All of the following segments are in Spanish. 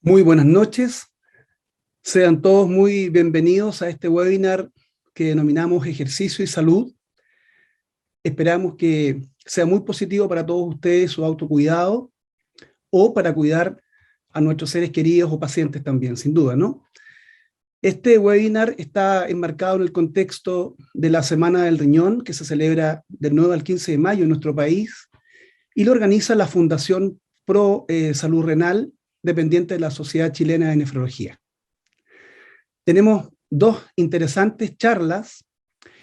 Muy buenas noches, sean todos muy bienvenidos a este webinar que denominamos Ejercicio y Salud. Esperamos que sea muy positivo para todos ustedes su autocuidado o para cuidar a nuestros seres queridos o pacientes también, sin duda, ¿no? Este webinar está enmarcado en el contexto de la Semana del Riñón, que se celebra del 9 al 15 de mayo en nuestro país, y lo organiza la Fundación Pro Salud Renal, dependiente de la Sociedad Chilena de Nefrología. Tenemos dos interesantes charlas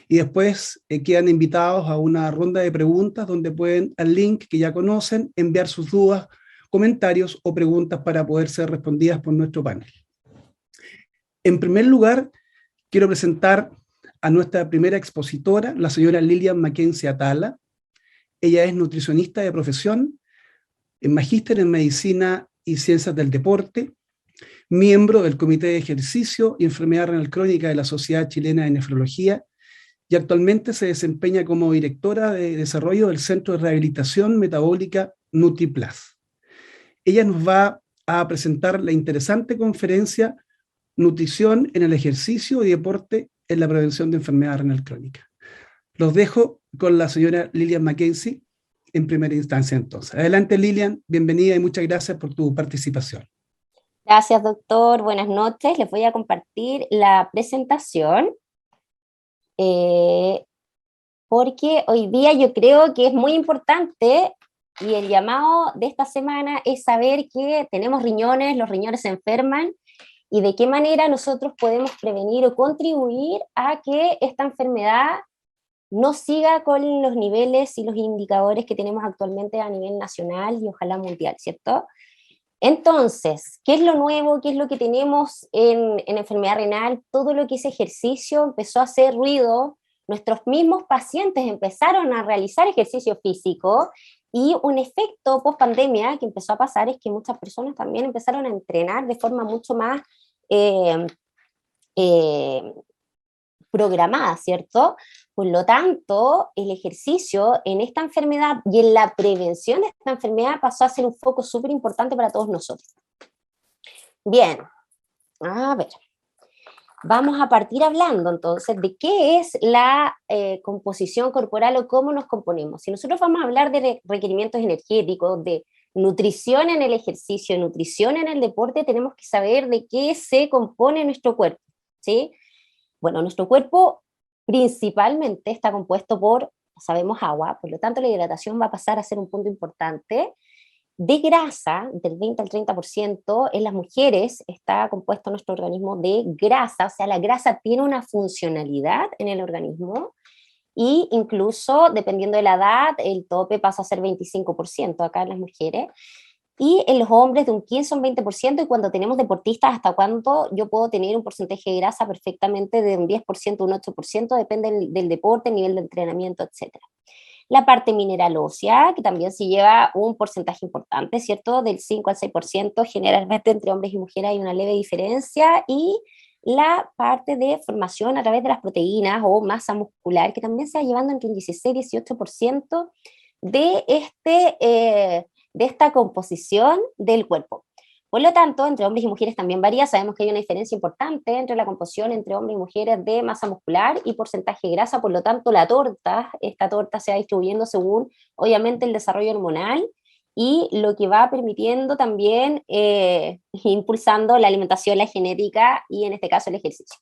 y después quedan invitados a una ronda de preguntas donde pueden, al link que ya conocen, enviar sus dudas, comentarios o preguntas para poder ser respondidas por nuestro panel. En primer lugar, quiero presentar a nuestra primera expositora, la señora Lilian Mackenzie Atala. Ella es nutricionista de profesión, magíster en medicina y ciencias del deporte, miembro del Comité de Ejercicio y Enfermedad Renal Crónica de la Sociedad Chilena de Nefrología, y actualmente se desempeña como directora de desarrollo del Centro de Rehabilitación Metabólica NutriPlus. Ella nos va a presentar la interesante conferencia Nutrición en el ejercicio y deporte en la prevención de enfermedad renal crónica. Los dejo con la señora Lilian Mackenzie en primera instancia entonces. Adelante Lilian, bienvenida y muchas gracias por tu participación. Gracias, doctor. Buenas noches. Les voy a compartir la presentación porque hoy día yo creo que es muy importante y el llamado de esta semana es saber que tenemos riñones, los riñones se enferman y de qué manera nosotros podemos prevenir o contribuir a que esta enfermedad no siga con los niveles y los indicadores que tenemos actualmente a nivel nacional y ojalá mundial, ¿cierto? Entonces, ¿qué es lo nuevo? ¿Qué es lo que tenemos en enfermedad renal? Todo lo que es ejercicio empezó a hacer ruido, nuestros mismos pacientes empezaron a realizar ejercicio físico y un efecto post pandemia que empezó a pasar es que muchas personas también empezaron a entrenar de forma mucho más eh, eh, programada, ¿cierto? Por lo tanto, el ejercicio en esta enfermedad y en la prevención de esta enfermedad pasó a ser un foco súper importante para todos nosotros. Bien, a ver, vamos a partir hablando entonces de qué es la composición corporal o cómo nos componemos. Si nosotros vamos a hablar de requerimientos energéticos, de nutrición en el ejercicio, nutrición en el deporte, tenemos que saber de qué se compone nuestro cuerpo, ¿sí? Bueno, nuestro cuerpo principalmente está compuesto por, sabemos, agua, por lo tanto la hidratación va a pasar a ser un punto importante. De grasa, del 20 al 30%, en las mujeres está compuesto nuestro organismo de grasa, o sea, la grasa tiene una funcionalidad en el organismo y incluso, dependiendo de la edad, el tope pasa a ser 25% acá en las mujeres y en los hombres de un 15 o un 20%, y cuando tenemos deportistas, hasta cuánto yo puedo tener un porcentaje de grasa perfectamente de un 10%, un 8%, depende del deporte, nivel de entrenamiento, etc. La parte mineral ósea, que también se lleva un porcentaje importante, ¿cierto? Del 5 al 6%, generalmente entre hombres y mujeres hay una leve diferencia, y la parte de formación a través de las proteínas o masa muscular, que también se va llevando entre un 16 y 18% de de esta composición del cuerpo. Por lo tanto, entre hombres y mujeres también varía. Sabemos que hay una diferencia importante entre la composición entre hombres y mujeres de masa muscular y porcentaje de grasa. Por lo tanto, esta torta se va distribuyendo según, obviamente, el desarrollo hormonal y lo que va permitiendo también, impulsando la alimentación, la genética y en este caso el ejercicio.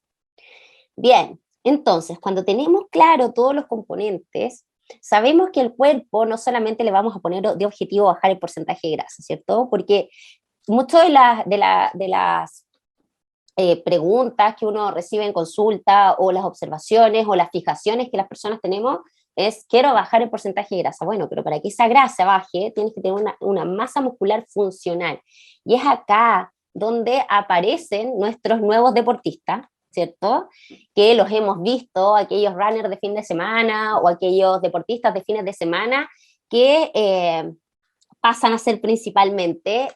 Bien, entonces, cuando tenemos claro todos los componentes, sabemos que el cuerpo no solamente le vamos a poner de objetivo bajar el porcentaje de grasa, ¿cierto? Porque muchas de las preguntas que uno recibe en consulta o las observaciones o las fijaciones que las personas tenemos es, quiero bajar el porcentaje de grasa. Bueno, pero para que esa grasa baje, tienes que tener una masa muscular funcional. Y es acá donde aparecen nuestros nuevos deportistas, ¿cierto? Que los hemos visto, aquellos runners de fin de semana o aquellos deportistas de fines de semana que pasan a ser principalmente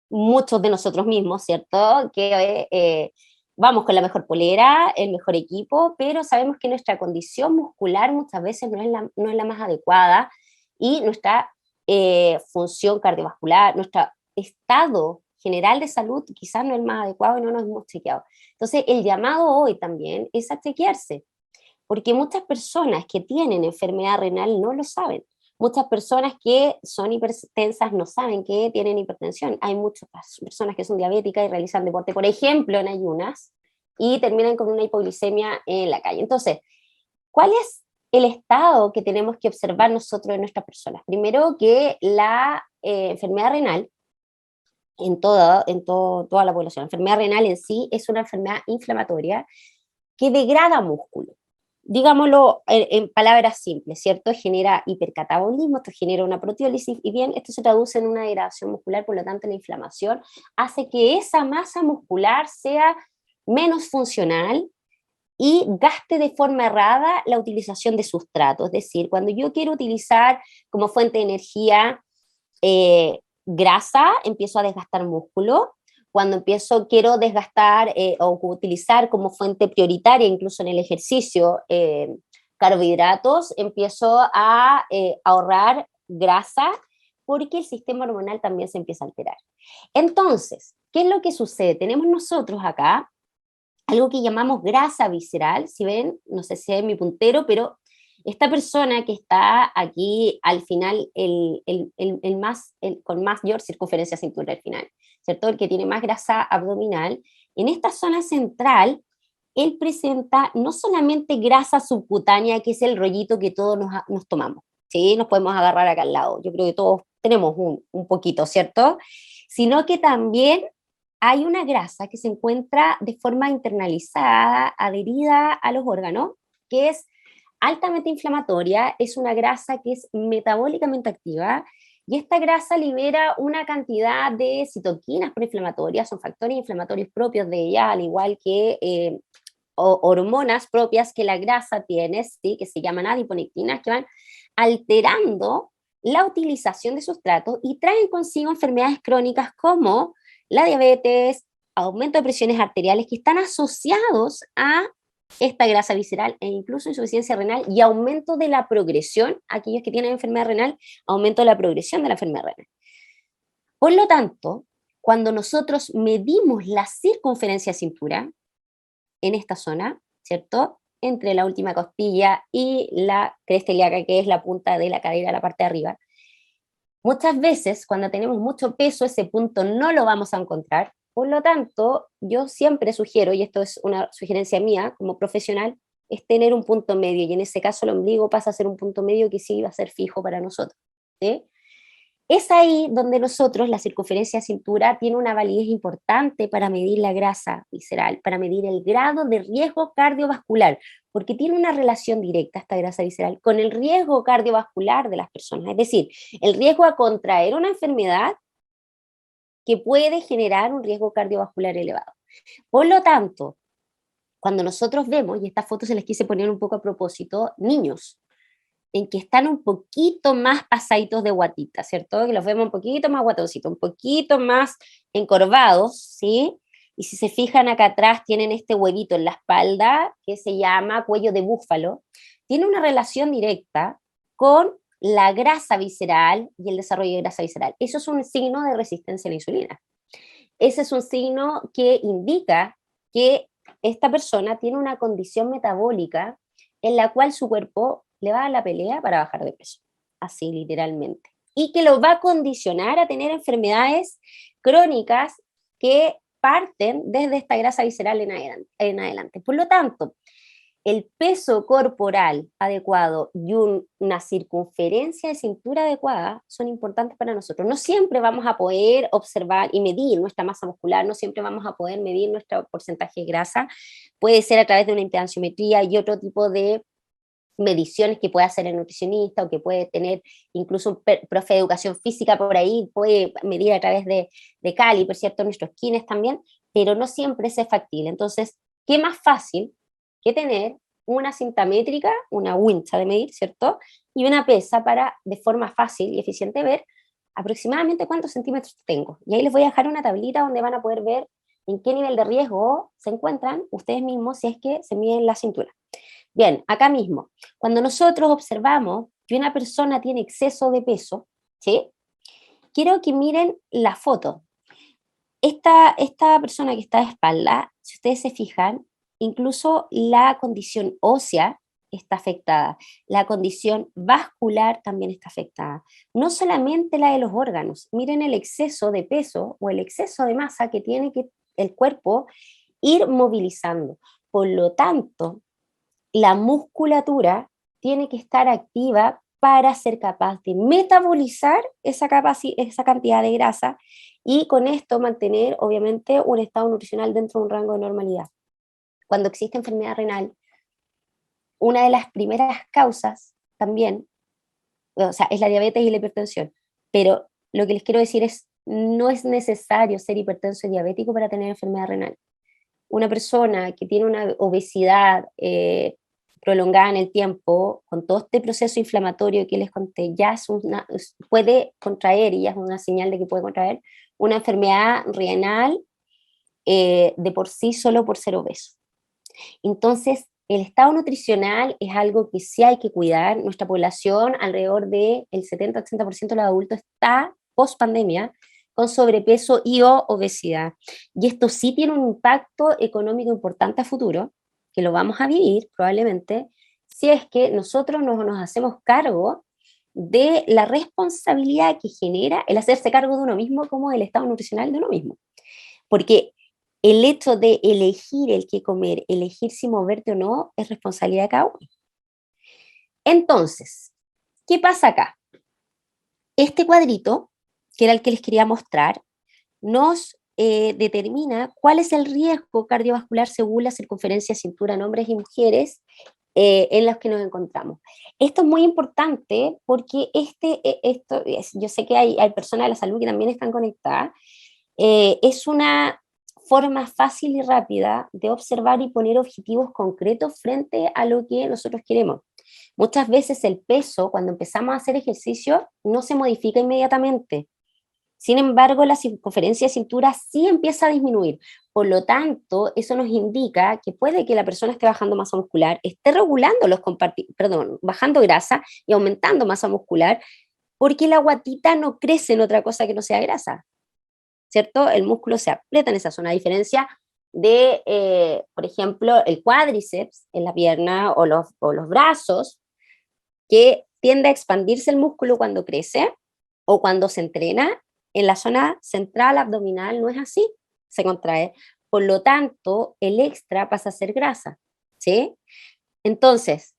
muchos de nosotros mismos, ¿cierto? Que vamos con la mejor polera, el mejor equipo, pero sabemos que nuestra condición muscular muchas veces no es la más adecuada y nuestra función cardiovascular, nuestro estado general de salud quizás no es el más adecuado y no nos hemos chequeado. Entonces, el llamado hoy también es a chequearse, porque muchas personas que tienen enfermedad renal no lo saben. Muchas personas que son hipertensas no saben que tienen hipertensión. Hay muchas personas que son diabéticas y realizan deporte, por ejemplo, en ayunas, y terminan con una hipoglicemia en la calle. Entonces, ¿cuál es el estado que tenemos que observar nosotros en nuestras personas? Primero, que la enfermedad renal, toda la población, la enfermedad renal en sí es una enfermedad inflamatoria que degrada músculo. Digámoslo en palabras simples, ¿cierto? Genera hipercatabolismo, esto genera una proteólisis, y bien, esto se traduce en una degradación muscular, por lo tanto la inflamación hace que esa masa muscular sea menos funcional y gaste de forma errada la utilización de sustratos. Es decir, cuando yo quiero utilizar como fuente de energía grasa, empiezo a desgastar músculo. Cuando quiero desgastar o utilizar como fuente prioritaria, incluso en el ejercicio, carbohidratos, empiezo a ahorrar grasa porque el sistema hormonal también se empieza a alterar. Entonces, ¿qué es lo que sucede? Tenemos nosotros acá algo que llamamos grasa visceral, si ven, no sé si es mi puntero, pero esta persona que está aquí al final, con mayor circunferencia cintura al final, ¿cierto? El que tiene más grasa abdominal, en esta zona central, él presenta no solamente grasa subcutánea, que es el rollito que todos nos tomamos, ¿sí? Nos podemos agarrar acá al lado, yo creo que todos tenemos un poquito, ¿cierto? Sino que también hay una grasa que se encuentra de forma internalizada, adherida a los órganos, que es altamente inflamatoria, es una grasa que es metabólicamente activa, y esta grasa libera una cantidad de citoquinas proinflamatorias, son factores inflamatorios propios de ella, al igual que hormonas propias que la grasa tiene, ¿sí? Que se llaman adiponectinas, que van alterando la utilización de sustratos y traen consigo enfermedades crónicas como la diabetes, aumento de presiones arteriales, que están asociados a esta grasa visceral e incluso insuficiencia renal y aumento de la progresión, aquellos que tienen enfermedad renal, aumento de la progresión de la enfermedad renal. Por lo tanto, cuando nosotros medimos la circunferencia de cintura en esta zona, ¿cierto? Entre la última costilla y la cresta ilíaca, que es la punta de la cadera, la parte de arriba. Muchas veces, cuando tenemos mucho peso, ese punto no lo vamos a encontrar. Por lo tanto, yo siempre sugiero, y esto es una sugerencia mía como profesional, es tener un punto medio, y en ese caso el ombligo pasa a ser un punto medio que sí va a ser fijo para nosotros, ¿sí? Es ahí donde nosotros, la circunferencia de cintura, tiene una validez importante para medir la grasa visceral, para medir el grado de riesgo cardiovascular, porque tiene una relación directa esta grasa visceral con el riesgo cardiovascular de las personas, es decir, el riesgo a contraer una enfermedad que puede generar un riesgo cardiovascular elevado. Por lo tanto, cuando nosotros vemos, y estas fotos se les quise poner un poco a propósito, niños en que están un poquito más pasaditos de guatita, ¿cierto? Que los vemos un poquito más guatoncitos, un poquito más encorvados, ¿sí? Y si se fijan acá atrás, tienen este huevito en la espalda que se llama cuello de búfalo. Tiene una relación directa con la grasa visceral y el desarrollo de grasa visceral. Eso es un signo de resistencia a la insulina. Ese es un signo que indica que esta persona tiene una condición metabólica en la cual su cuerpo le va a la pelea para bajar de peso, así literalmente, y que lo va a condicionar a tener enfermedades crónicas que parten desde esta grasa visceral en adelante. Por lo tanto, el peso corporal adecuado y una circunferencia de cintura adecuada son importantes para nosotros. No siempre vamos a poder observar y medir nuestra masa muscular, no siempre vamos a poder medir nuestro porcentaje de grasa. Puede ser a través de una impedanciometría y otro tipo de mediciones que puede hacer el nutricionista o que puede tener incluso un profe de educación física por ahí, puede medir a través de Cali, por cierto, nuestros kines también, pero no siempre es factible. Entonces, ¿qué más fácil que tener una cinta métrica, una wincha de medir, ¿cierto? Y una pesa para, de forma fácil y eficiente, ver aproximadamente cuántos centímetros tengo. Y ahí les voy a dejar una tablita donde van a poder ver en qué nivel de riesgo se encuentran ustedes mismos si es que se miden la cintura. Bien, acá mismo, cuando nosotros observamos que una persona tiene exceso de peso, ¿sí? Quiero que miren la foto. esta persona que está de espalda, si ustedes se fijan, incluso la condición ósea está afectada, la condición vascular también está afectada, no solamente la de los órganos. Miren el exceso de peso o el exceso de masa que tiene que el cuerpo ir movilizando. Por lo tanto, la musculatura tiene que estar activa para ser capaz de metabolizar esa cantidad de grasa y con esto mantener, obviamente, un estado nutricional dentro de un rango de normalidad. Cuando existe enfermedad renal, una de las primeras causas también, o sea, es la diabetes y la hipertensión, pero lo que les quiero decir es, no es necesario ser hipertenso y diabético para tener enfermedad renal. Una persona que tiene una obesidad prolongada en el tiempo, con todo este proceso inflamatorio que les conté, ya puede contraer, y ya es una señal de que puede contraer, una enfermedad renal de por sí solo por ser obeso. Entonces, el estado nutricional es algo que sí hay que cuidar. Nuestra población, alrededor del 70-80% de los adultos, está post pandemia con sobrepeso y o obesidad. Y esto sí tiene un impacto económico importante a futuro, que lo vamos a vivir probablemente, si es que nosotros no nos hacemos cargo de la responsabilidad que genera el hacerse cargo de uno mismo como el estado nutricional de uno mismo. Porque el hecho de elegir el qué comer, elegir si moverte o no, es responsabilidad de cada uno. Entonces, ¿qué pasa acá? Este cuadrito, que era el que les quería mostrar, nos determina cuál es el riesgo cardiovascular según la circunferencia de cintura en hombres y mujeres en los que nos encontramos. Esto es muy importante porque yo sé que hay personas de la salud que también están conectadas, es una forma fácil y rápida de observar y poner objetivos concretos frente a lo que nosotros queremos. Muchas veces el peso, cuando empezamos a hacer ejercicio, no se modifica inmediatamente. Sin embargo, la circunferencia de cintura sí empieza a disminuir. Por lo tanto, eso nos indica que puede que la persona esté bajando masa muscular, esté regulando bajando grasa y aumentando masa muscular, porque la guatita no crece en otra cosa que no sea grasa, ¿cierto? El músculo se aprieta en esa zona, a diferencia de, por ejemplo, el cuádriceps en la pierna o los brazos, que tiende a expandirse el músculo cuando crece o cuando se entrena. En la zona central abdominal no es así, se contrae. Por lo tanto, el extra pasa a ser grasa, ¿sí? Entonces,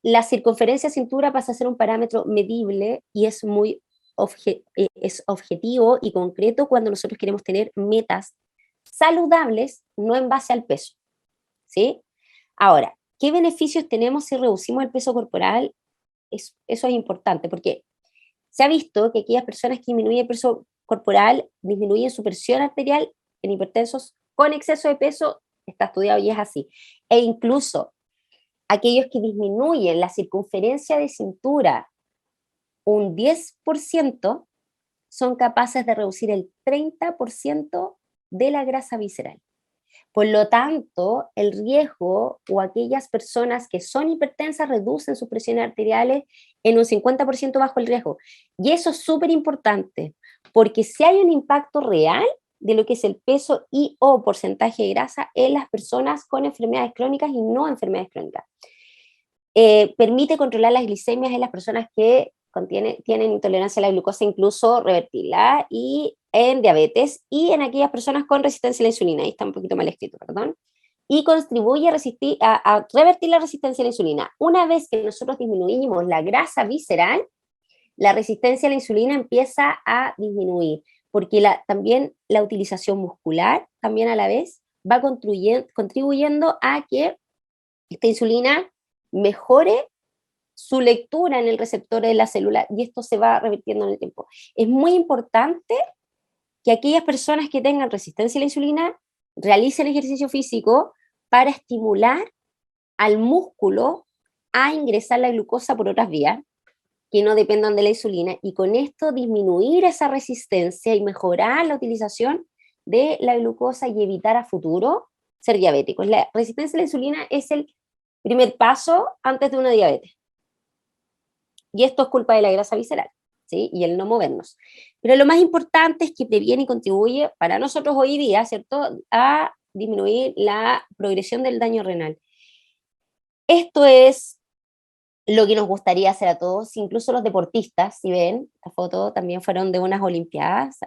la circunferencia de cintura pasa a ser un parámetro medible y es muy es objetivo y concreto cuando nosotros queremos tener metas saludables, no en base al peso, ¿sí? Ahora, ¿qué beneficios tenemos si reducimos el peso corporal? Eso es importante porque se ha visto que aquellas personas que disminuyen el peso corporal disminuyen su presión arterial en hipertensos con exceso de peso, está estudiado y es así. E incluso aquellos que disminuyen la circunferencia de cintura un 10% son capaces de reducir el 30% de la grasa visceral. Por lo tanto, el riesgo o aquellas personas que son hipertensas reducen sus presiones arteriales en un 50% bajo el riesgo. Y eso es súper importante, porque si hay un impacto real de lo que es el peso y o porcentaje de grasa en las personas con enfermedades crónicas y no enfermedades crónicas. Permite controlar las glicemias en las personas que tienen intolerancia a la glucosa, incluso revertirla, y en diabetes, y en aquellas personas con resistencia a la insulina, ahí está un poquito mal escrito, perdón, y contribuye a revertir la resistencia a la insulina. Una vez que nosotros disminuimos la grasa visceral, la resistencia a la insulina empieza a disminuir, porque también la utilización muscular, también a la vez, va contribuyendo a que esta insulina mejore su lectura en el receptor de la célula y esto se va revirtiendo en el tiempo. Es muy importante que aquellas personas que tengan resistencia a la insulina realicen ejercicio físico para estimular al músculo a ingresar la glucosa por otras vías que no dependan de la insulina y con esto disminuir esa resistencia y mejorar la utilización de la glucosa y evitar a futuro ser diabéticos. La resistencia a la insulina es el primer paso antes de una diabetes. Y esto es culpa de la grasa visceral. ¿sí? Y el no movernos. Pero lo más importante es que previene y contribuye para nosotros hoy día, ¿cierto?, a disminuir la progresión del daño renal. Esto es lo que nos gustaría hacer a todos, incluso los deportistas, si ven, esta foto también fueron de unas olimpiadas.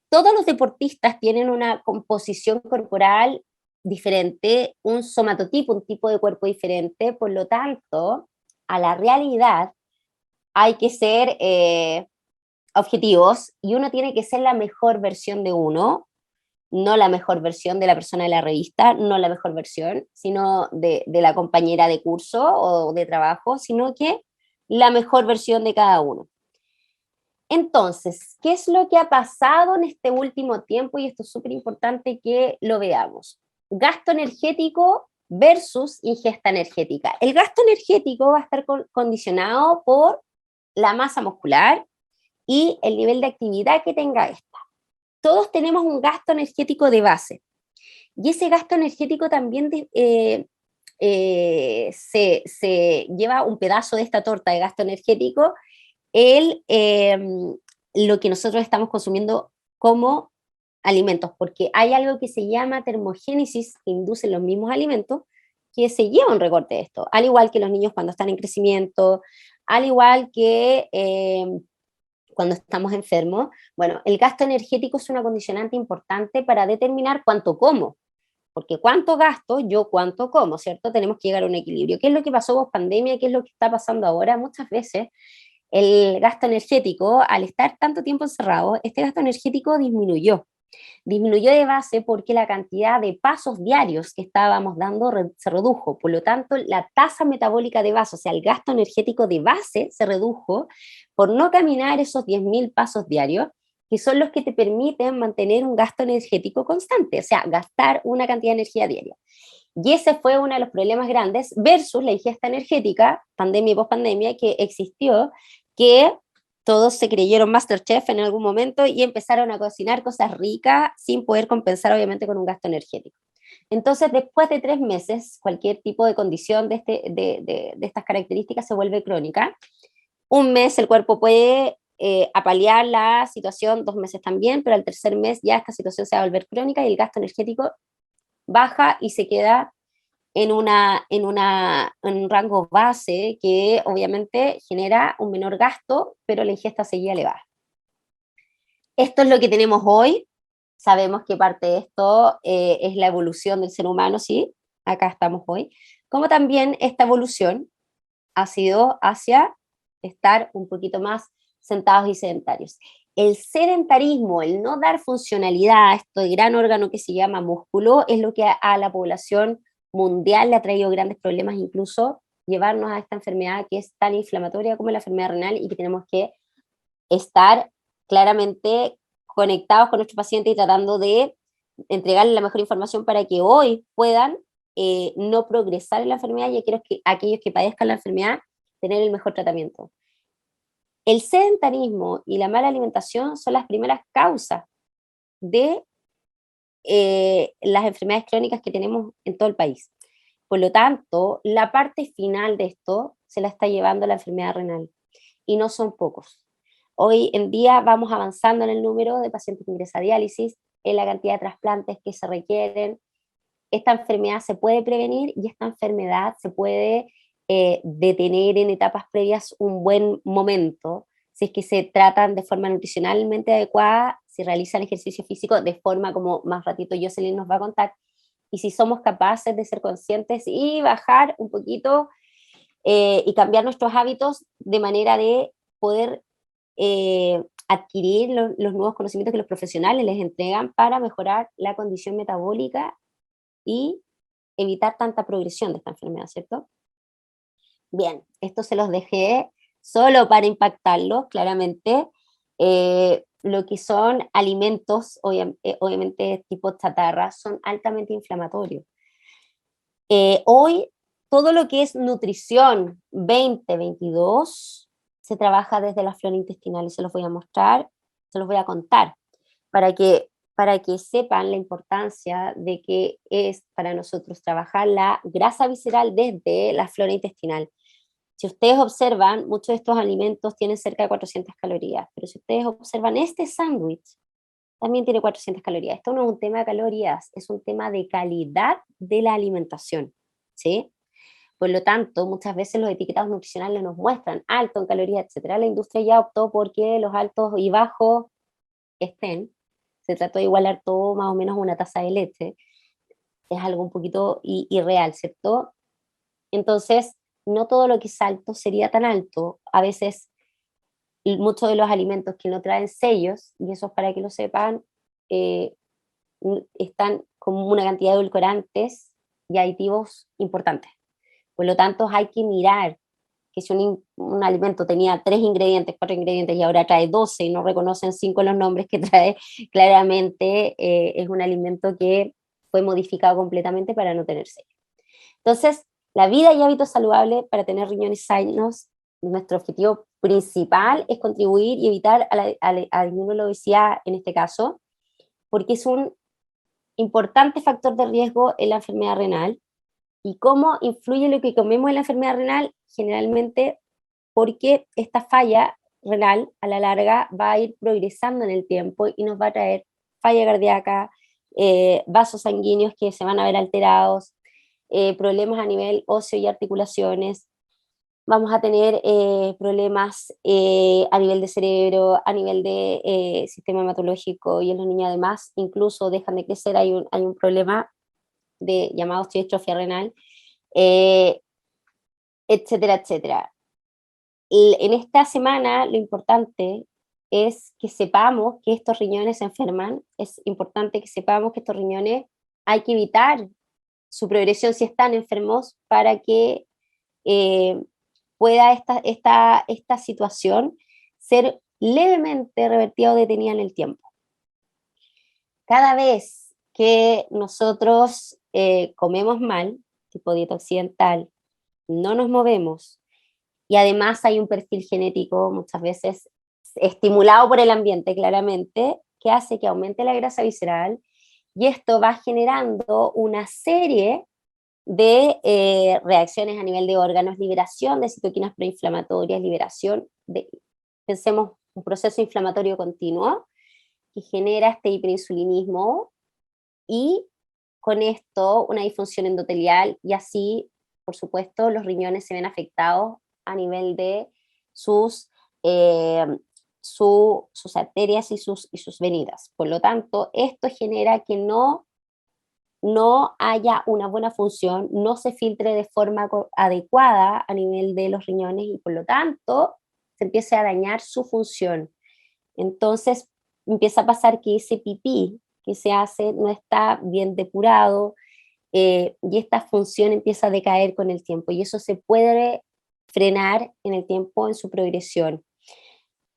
Todos los deportistas tienen una composición corporal diferente, un somatotipo, un tipo de cuerpo diferente, por lo tanto, a la realidad hay que ser objetivos y uno tiene que ser la mejor versión de uno, no la mejor versión de la persona de la revista, no la mejor versión, sino de la compañera de curso o de trabajo, sino que la mejor versión de cada uno. Entonces, ¿qué es lo que ha pasado en este último tiempo? Y esto es súper importante que lo veamos. Gasto energético versus ingesta energética. El gasto energético va a estar condicionado por la masa muscular y el nivel de actividad que tenga esta. Todos tenemos un gasto energético de base. Y ese gasto energético también se lleva un pedazo de esta torta de gasto energético, lo que nosotros estamos consumiendo como alimentos, porque hay algo que se llama termogénesis que induce los mismos alimentos, que se lleva un recorte de esto, al igual que los niños cuando están en crecimiento, al igual que cuando estamos enfermos. Bueno, el gasto energético es una condicionante importante para determinar cuánto como, porque cuánto gasto, yo cuánto como, ¿cierto? Tenemos que llegar a un equilibrio. ¿Qué es lo que pasó post pandemia? ¿Qué es lo que está pasando ahora? Muchas veces el gasto energético, al estar tanto tiempo encerrado, este gasto energético disminuyó. Disminuyó de base porque la cantidad de pasos diarios que estábamos dando se redujo. Por lo tanto, la tasa metabólica de base, o sea, el gasto energético de base se redujo por no caminar esos 10.000 pasos diarios, que son los que te permiten mantener un gasto energético constante, o sea, gastar una cantidad de energía diaria. Y ese fue uno de los problemas grandes versus la ingesta energética, pandemia y pospandemia, que existió, que todos se creyeron MasterChef en algún momento y empezaron a cocinar cosas ricas sin poder compensar obviamente con un gasto energético. Entonces, después de 3 meses, cualquier tipo de condición de estas características se vuelve crónica. Un mes el cuerpo puede apalear la situación, 2 meses también, pero al tercer mes ya esta situación se va a volver crónica y el gasto energético baja y se queda en un rango base que obviamente genera un menor gasto, pero la ingesta seguía elevada. Esto es lo que tenemos hoy. Sabemos que parte de esto es la evolución del ser humano, ¿sí? Acá estamos hoy. Como también esta evolución ha sido hacia estar un poquito más sentados y sedentarios. El sedentarismo, el no dar funcionalidad a este gran órgano que se llama músculo, es lo que a la población mundial le ha traído grandes problemas, incluso llevarnos a esta enfermedad que es tan inflamatoria como la enfermedad renal y que tenemos que estar claramente conectados con nuestro paciente y tratando de entregarle la mejor información para que hoy puedan no progresar en la enfermedad y aquellos que padezcan la enfermedad tener el mejor tratamiento. El sedentarismo y la mala alimentación son las primeras causas de las enfermedades crónicas que tenemos en todo el país. Por lo tanto, la parte final de esto se la está llevando la enfermedad renal y no son pocos. Hoy en día vamos avanzando en el número de pacientes que ingresan a diálisis, en la cantidad de trasplantes que se requieren. Esta enfermedad se puede prevenir y esta enfermedad se puede detener en etapas previas un buen momento, si es que se tratan de forma nutricionalmente adecuada, si realizan ejercicio físico de forma como más ratito Jocelyn nos va a contar, y si somos capaces de ser conscientes y bajar un poquito y cambiar nuestros hábitos de manera de poder adquirir los nuevos conocimientos que los profesionales les entregan para mejorar la condición metabólica y evitar tanta progresión de esta enfermedad, ¿cierto? Bien, esto se los dejé solo para impactarlos, claramente. Lo que son alimentos, obviamente tipo chatarra, son altamente inflamatorios. Hoy, todo lo que es nutrición 2022 se trabaja desde la flora intestinal y se los voy a mostrar, se los voy a contar, para que sepan la importancia de que es para nosotros trabajar la grasa visceral desde la flora intestinal. Si ustedes observan, muchos de estos alimentos tienen cerca de 400 calorías, pero si ustedes observan este sándwich, también tiene 400 calorías. Esto no es un tema de calorías, es un tema de calidad de la alimentación, ¿sí? Por lo tanto, muchas veces los etiquetados nutricionales nos muestran alto en calorías, etcétera. La industria ya optó porque los altos y bajos estén. Se trató de igualar todo más o menos a una taza de leche. Es algo un poquito irreal, ¿cierto? Entonces, no todo lo que es alto sería tan alto. A veces, muchos de los alimentos que no traen sellos, y eso es para que lo sepan, eh, están con una cantidad de edulcorantes y aditivos importantes. Por lo tanto, hay que mirar que si un alimento tenía 3 ingredientes, 4 ingredientes y ahora trae 12 y no reconocen 5 los nombres que trae, claramente es un alimento que fue modificado completamente para no tener sello. Entonces, la vida y hábitos saludables para tener riñones sanos, nuestro objetivo principal es contribuir y evitar a disminuir la obesidad en este caso, porque es un importante factor de riesgo en la enfermedad renal. ¿Y cómo influye lo que comemos en la enfermedad renal? Generalmente porque esta falla renal a la larga va a ir progresando en el tiempo y nos va a traer falla cardíaca, vasos sanguíneos que se van a ver alterados, problemas a nivel óseo y articulaciones, vamos a tener problemas a nivel de cerebro, a nivel de sistema hematológico, y en los niños además incluso dejan de crecer, hay un problema de llamado osteodistrofia renal, eh, etcétera, etcétera. En esta semana lo importante es que sepamos que estos riñones se enferman, es importante que sepamos que estos riñones hay que evitar su progresión si están enfermos para que eh, pueda esta situación ser levemente revertida o detenida en el tiempo. Cada vez que nosotros comemos mal, tipo dieta occidental, no nos movemos, y además hay un perfil genético muchas veces estimulado por el ambiente claramente, que hace que aumente la grasa visceral, y esto va generando una serie de reacciones a nivel de órganos, liberación de citoquinas proinflamatorias, liberación de, pensemos, un proceso inflamatorio continuo que genera este hiperinsulinismo y con esto una disfunción endotelial, y así, por supuesto, los riñones se ven afectados a nivel de sus, eh, sus arterias y sus venidas. Por lo tanto, esto genera que no haya una buena función, no se filtre de forma adecuada a nivel de los riñones y por lo tanto se empieza a dañar su función. Entonces empieza a pasar que ese pipí que se hace no está bien depurado, y esta función empieza a decaer con el tiempo y eso se puede frenar en el tiempo en su progresión.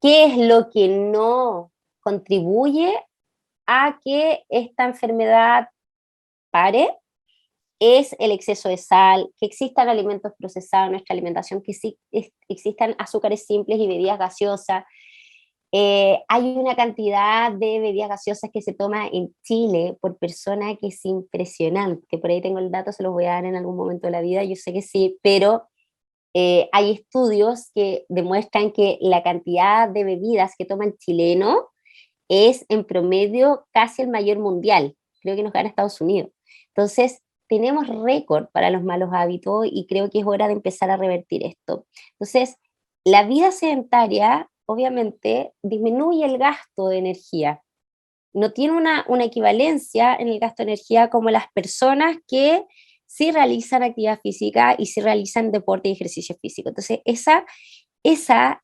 ¿Qué es lo que no contribuye a que esta enfermedad pare? Es el exceso de sal, que existan alimentos procesados en nuestra alimentación, que sí existan azúcares simples y bebidas gaseosas. Hay una cantidad de bebidas gaseosas que se toma en Chile por persona que es impresionante. Por ahí tengo el dato, se los voy a dar en algún momento de la vida, yo sé que sí, pero hay estudios que demuestran que la cantidad de bebidas que toma el chileno es en promedio casi el mayor mundial. Creo que nos gana Estados Unidos. Entonces, tenemos récord para los malos hábitos y creo que es hora de empezar a revertir esto. Entonces, la vida sedentaria obviamente disminuye el gasto de energía. No tiene una equivalencia en el gasto de energía como las personas que sí realizan actividad física y sí realizan deporte y ejercicio físico. Entonces, esa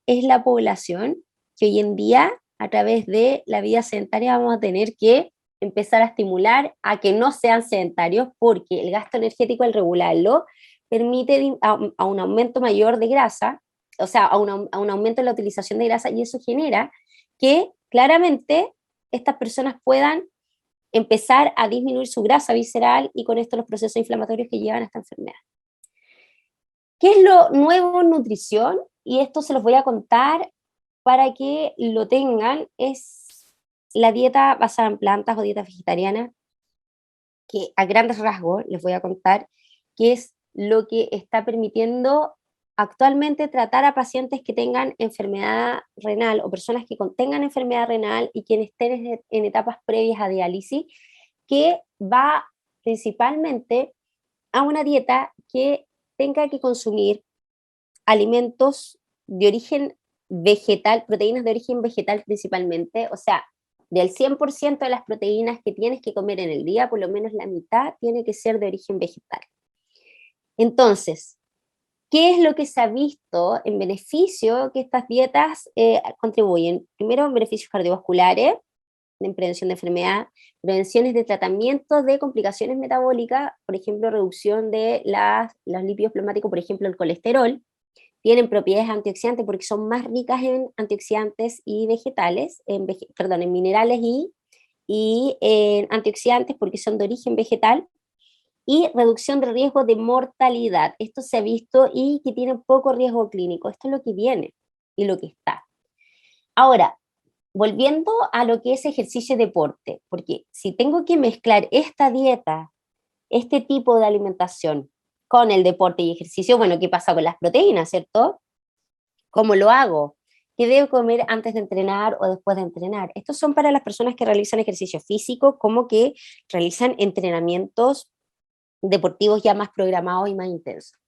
es la población que hoy en día, a través de la vida sedentaria, vamos a tener que empezar a estimular a que no sean sedentarios, porque el gasto energético al regularlo permite a un aumento mayor de grasa, o sea, a un aumento en la utilización de grasa, y eso genera que claramente estas personas puedan empezar a disminuir su grasa visceral y con esto los procesos inflamatorios que llevan a esta enfermedad. ¿Qué es lo nuevo en nutrición? Y esto se los voy a contar para que lo tengan. Es la dieta basada en plantas o dieta vegetariana, que a grandes rasgos les voy a contar qué es lo que está permitiendo actualmente tratar a pacientes que tengan enfermedad renal o personas que tengan enfermedad renal y quienes estén en etapas previas a diálisis, que va principalmente a una dieta que tenga que consumir alimentos de origen vegetal, proteínas de origen vegetal principalmente, o sea, del 100% de las proteínas que tienes que comer en el día, por lo menos la mitad tiene que ser de origen vegetal. Entonces, ¿qué es lo que se ha visto en beneficio que estas dietas contribuyen? Primero, en beneficios cardiovasculares, en prevención de enfermedad, prevenciones de tratamiento de complicaciones metabólicas, por ejemplo, reducción de los lípidos plasmáticos, por ejemplo, el colesterol. Tienen propiedades antioxidantes porque son más ricas en antioxidantes y vegetales, perdón, en minerales y en antioxidantes porque son de origen vegetal, y reducción del riesgo de mortalidad. Esto se ha visto y que tiene poco riesgo clínico. Esto es lo que viene y lo que está. Ahora, volviendo a lo que es ejercicio y deporte, porque si tengo que mezclar esta dieta, este tipo de alimentación con el deporte y ejercicio, bueno, ¿qué pasa con las proteínas, cierto? ¿Cómo lo hago? ¿Qué debo comer antes de entrenar o después de entrenar? Estos son para las personas que realizan ejercicio físico, como que realizan entrenamientos deportivos ya más programados y más intensos.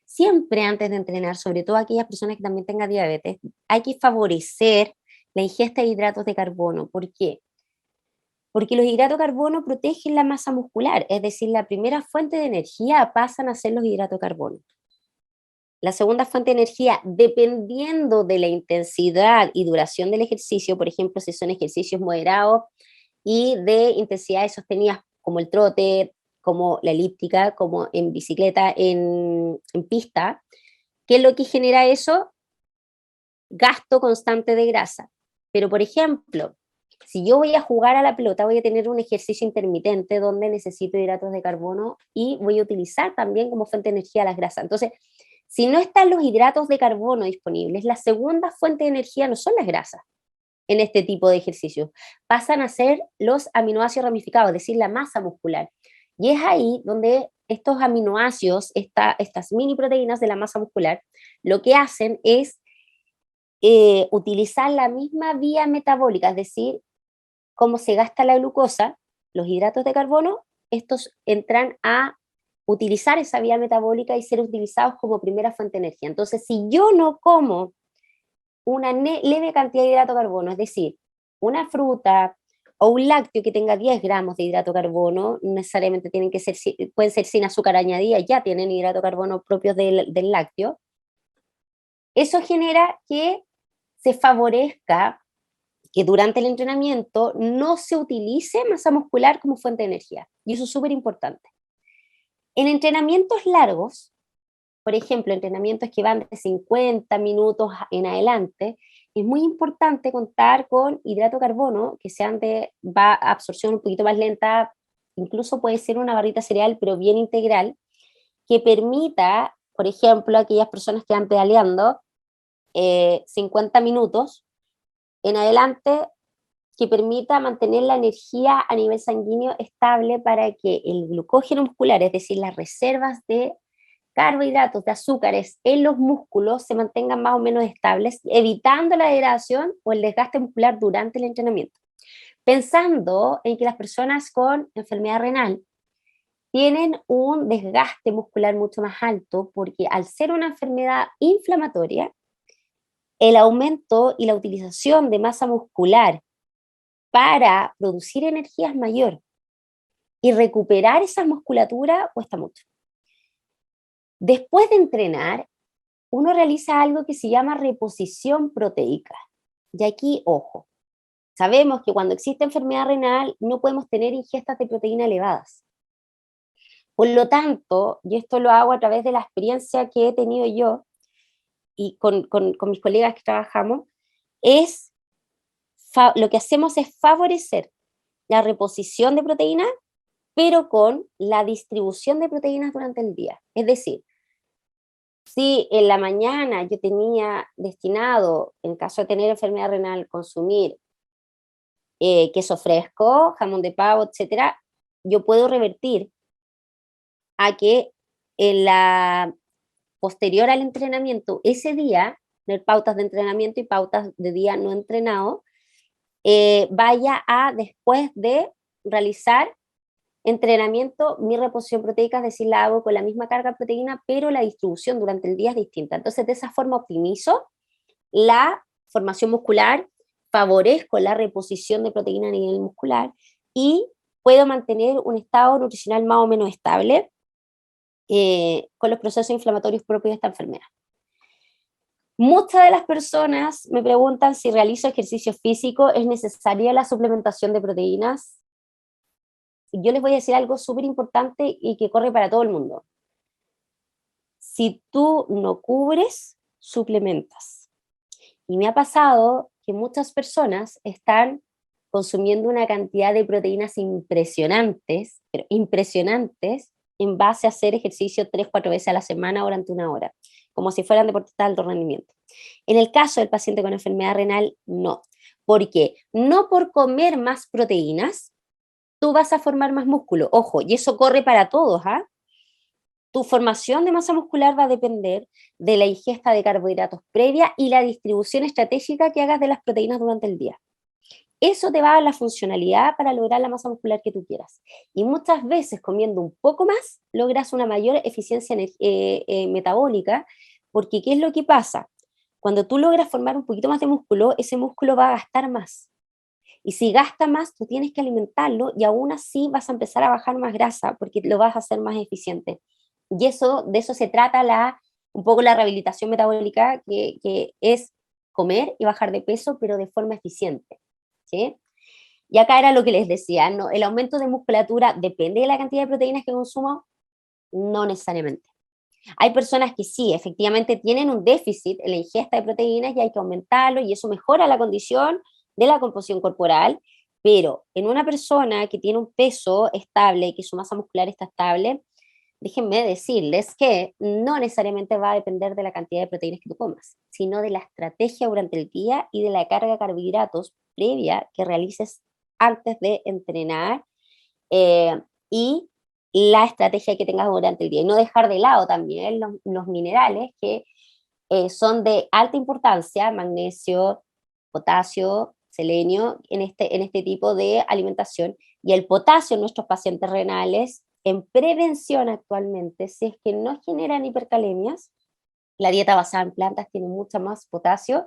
Siempre antes de entrenar, sobre todo aquellas personas que también tengan diabetes, hay que favorecer la ingesta de hidratos de carbono. ¿Por qué? Porque los hidratos de carbono protegen la masa muscular, es decir, la primera fuente de energía pasan a ser los hidratos de carbono. La segunda fuente de energía, dependiendo de la intensidad y duración del ejercicio, por ejemplo, si son ejercicios moderados y de intensidades sostenidas como el trote, como la elíptica, como en bicicleta, en pista, ¿qué es lo que genera eso? Gasto constante de grasa. Pero, por ejemplo, si yo voy a jugar a la pelota, voy a tener un ejercicio intermitente donde necesito hidratos de carbono y voy a utilizar también como fuente de energía las grasas. Entonces, si no están los hidratos de carbono disponibles, la segunda fuente de energía no son las grasas en este tipo de ejercicios, pasan a ser los aminoácidos ramificados, es decir, la masa muscular. Y es ahí donde estos aminoácidos, estas mini proteínas de la masa muscular, lo que hacen es utilizar la misma vía metabólica, es decir, cómo se gasta la glucosa, los hidratos de carbono, estos entran a utilizar esa vía metabólica y ser utilizados como primera fuente de energía. Entonces, si yo no como una leve cantidad de hidrato de carbono, es decir, una fruta o un lácteo que tenga 10 gramos de hidrato de carbono, necesariamente tienen que ser, pueden ser sin azúcar añadida, ya tienen hidrato de carbono propios del lácteo, eso genera que se favorezca que durante el entrenamiento no se utilice masa muscular como fuente de energía. Y eso es súper importante. En entrenamientos largos, por ejemplo, entrenamientos que van de 50 minutos en adelante, es muy importante contar con hidrato de carbono, que sean de absorción un poquito más lenta, incluso puede ser una barrita cereal, pero bien integral, que permita, por ejemplo, a aquellas personas que van pedaleando 50 minutos en adelante, que permita mantener la energía a nivel sanguíneo estable para que el glucógeno muscular, es decir, las reservas de carbohidratos, de azúcares en los músculos se mantengan más o menos estables, evitando la degradación o el desgaste muscular durante el entrenamiento. Pensando en que las personas con enfermedad renal tienen un desgaste muscular mucho más alto porque al ser una enfermedad inflamatoria, el aumento y la utilización de masa muscular para producir energía es mayor y recuperar esa musculatura cuesta mucho. Después de entrenar, uno realiza algo que se llama reposición proteica. Y aquí, ojo, sabemos que cuando existe enfermedad renal no podemos tener ingestas de proteína elevadas. Por lo tanto, y esto lo hago a través de la experiencia que he tenido yo y con mis colegas que trabajamos, lo que hacemos es favorecer la reposición de proteínas, pero con la distribución de proteínas durante el día. Es decir, si en la mañana yo tenía destinado, en caso de tener enfermedad renal, consumir queso fresco, jamón de pavo, etcétera, yo puedo revertir a que en la posterior al entrenamiento, ese día, tener pautas de entrenamiento y pautas de día no entrenado, vaya a, después de realizar entrenamiento, mi reposición proteica, es decir, la hago con la misma carga de proteína, pero la distribución durante el día es distinta. Entonces, de esa forma optimizo la formación muscular, favorezco la reposición de proteína a nivel muscular y puedo mantener un estado nutricional más o menos estable con los procesos inflamatorios propios de esta enfermedad. Muchas de las personas me preguntan si realizo ejercicio físico, ¿es necesaria la suplementación de proteínas? Yo les voy a decir algo súper importante y que corre para todo el mundo. Si tú no cubres, suplementas. Y me ha pasado que muchas personas están consumiendo una cantidad de proteínas impresionantes, pero impresionantes, en base a hacer ejercicio 3-4 veces a la semana durante una hora, como si fueran deportistas de alto rendimiento. En el caso del paciente con enfermedad renal, no. ¿Por qué? No por comer más proteínas, tú vas a formar más músculo. Ojo, y eso corre para todos, ¿ah? Tu formación de masa muscular va a depender de la ingesta de carbohidratos previa y la distribución estratégica que hagas de las proteínas durante el día. Eso te va a dar la funcionalidad para lograr la masa muscular que tú quieras. Y muchas veces comiendo un poco más, logras una mayor eficiencia metabólica, porque ¿qué es lo que pasa? Cuando tú logras formar un poquito más de músculo, ese músculo va a gastar más. Y si gasta más, tú tienes que alimentarlo y aún así vas a empezar a bajar más grasa porque lo vas a hacer más eficiente. Y eso, de eso se trata un poco la rehabilitación metabólica, que es comer y bajar de peso, pero de forma eficiente. ¿Sí? Y acá era lo que les decía, ¿no? El aumento de musculatura depende de la cantidad de proteínas que consumo, no necesariamente. Hay personas que sí, efectivamente tienen un déficit en la ingesta de proteínas y hay que aumentarlo y eso mejora la condición de la composición corporal, pero en una persona que tiene un peso estable y que su masa muscular está estable, déjenme decirles que no necesariamente va a depender de la cantidad de proteínas que tú comas, sino de la estrategia durante el día y de la carga de carbohidratos previa que realices antes de entrenar y la estrategia que tengas durante el día. Y no dejar de lado también los minerales que son de alta importancia, magnesio, potasio, selenio, en este tipo de alimentación. Y el potasio en nuestros pacientes renales, en prevención actualmente, si es que no generan hipercalemias, la dieta basada en plantas tiene mucha más potasio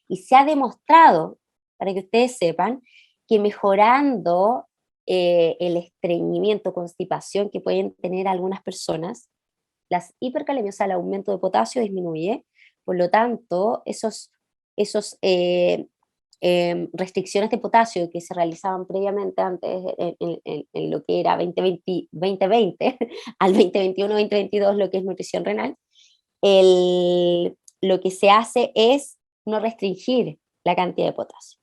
y se ha demostrado, para que ustedes sepan, que mejorando el estreñimiento, constipación que pueden tener algunas personas, las hipercalemias, o sea, el aumento de potasio disminuye, por lo tanto, esos restricciones de potasio que se realizaban previamente antes en lo que era 2020 al 2021-2022, lo que es nutrición renal, lo que se hace es no restringir la cantidad de potasio.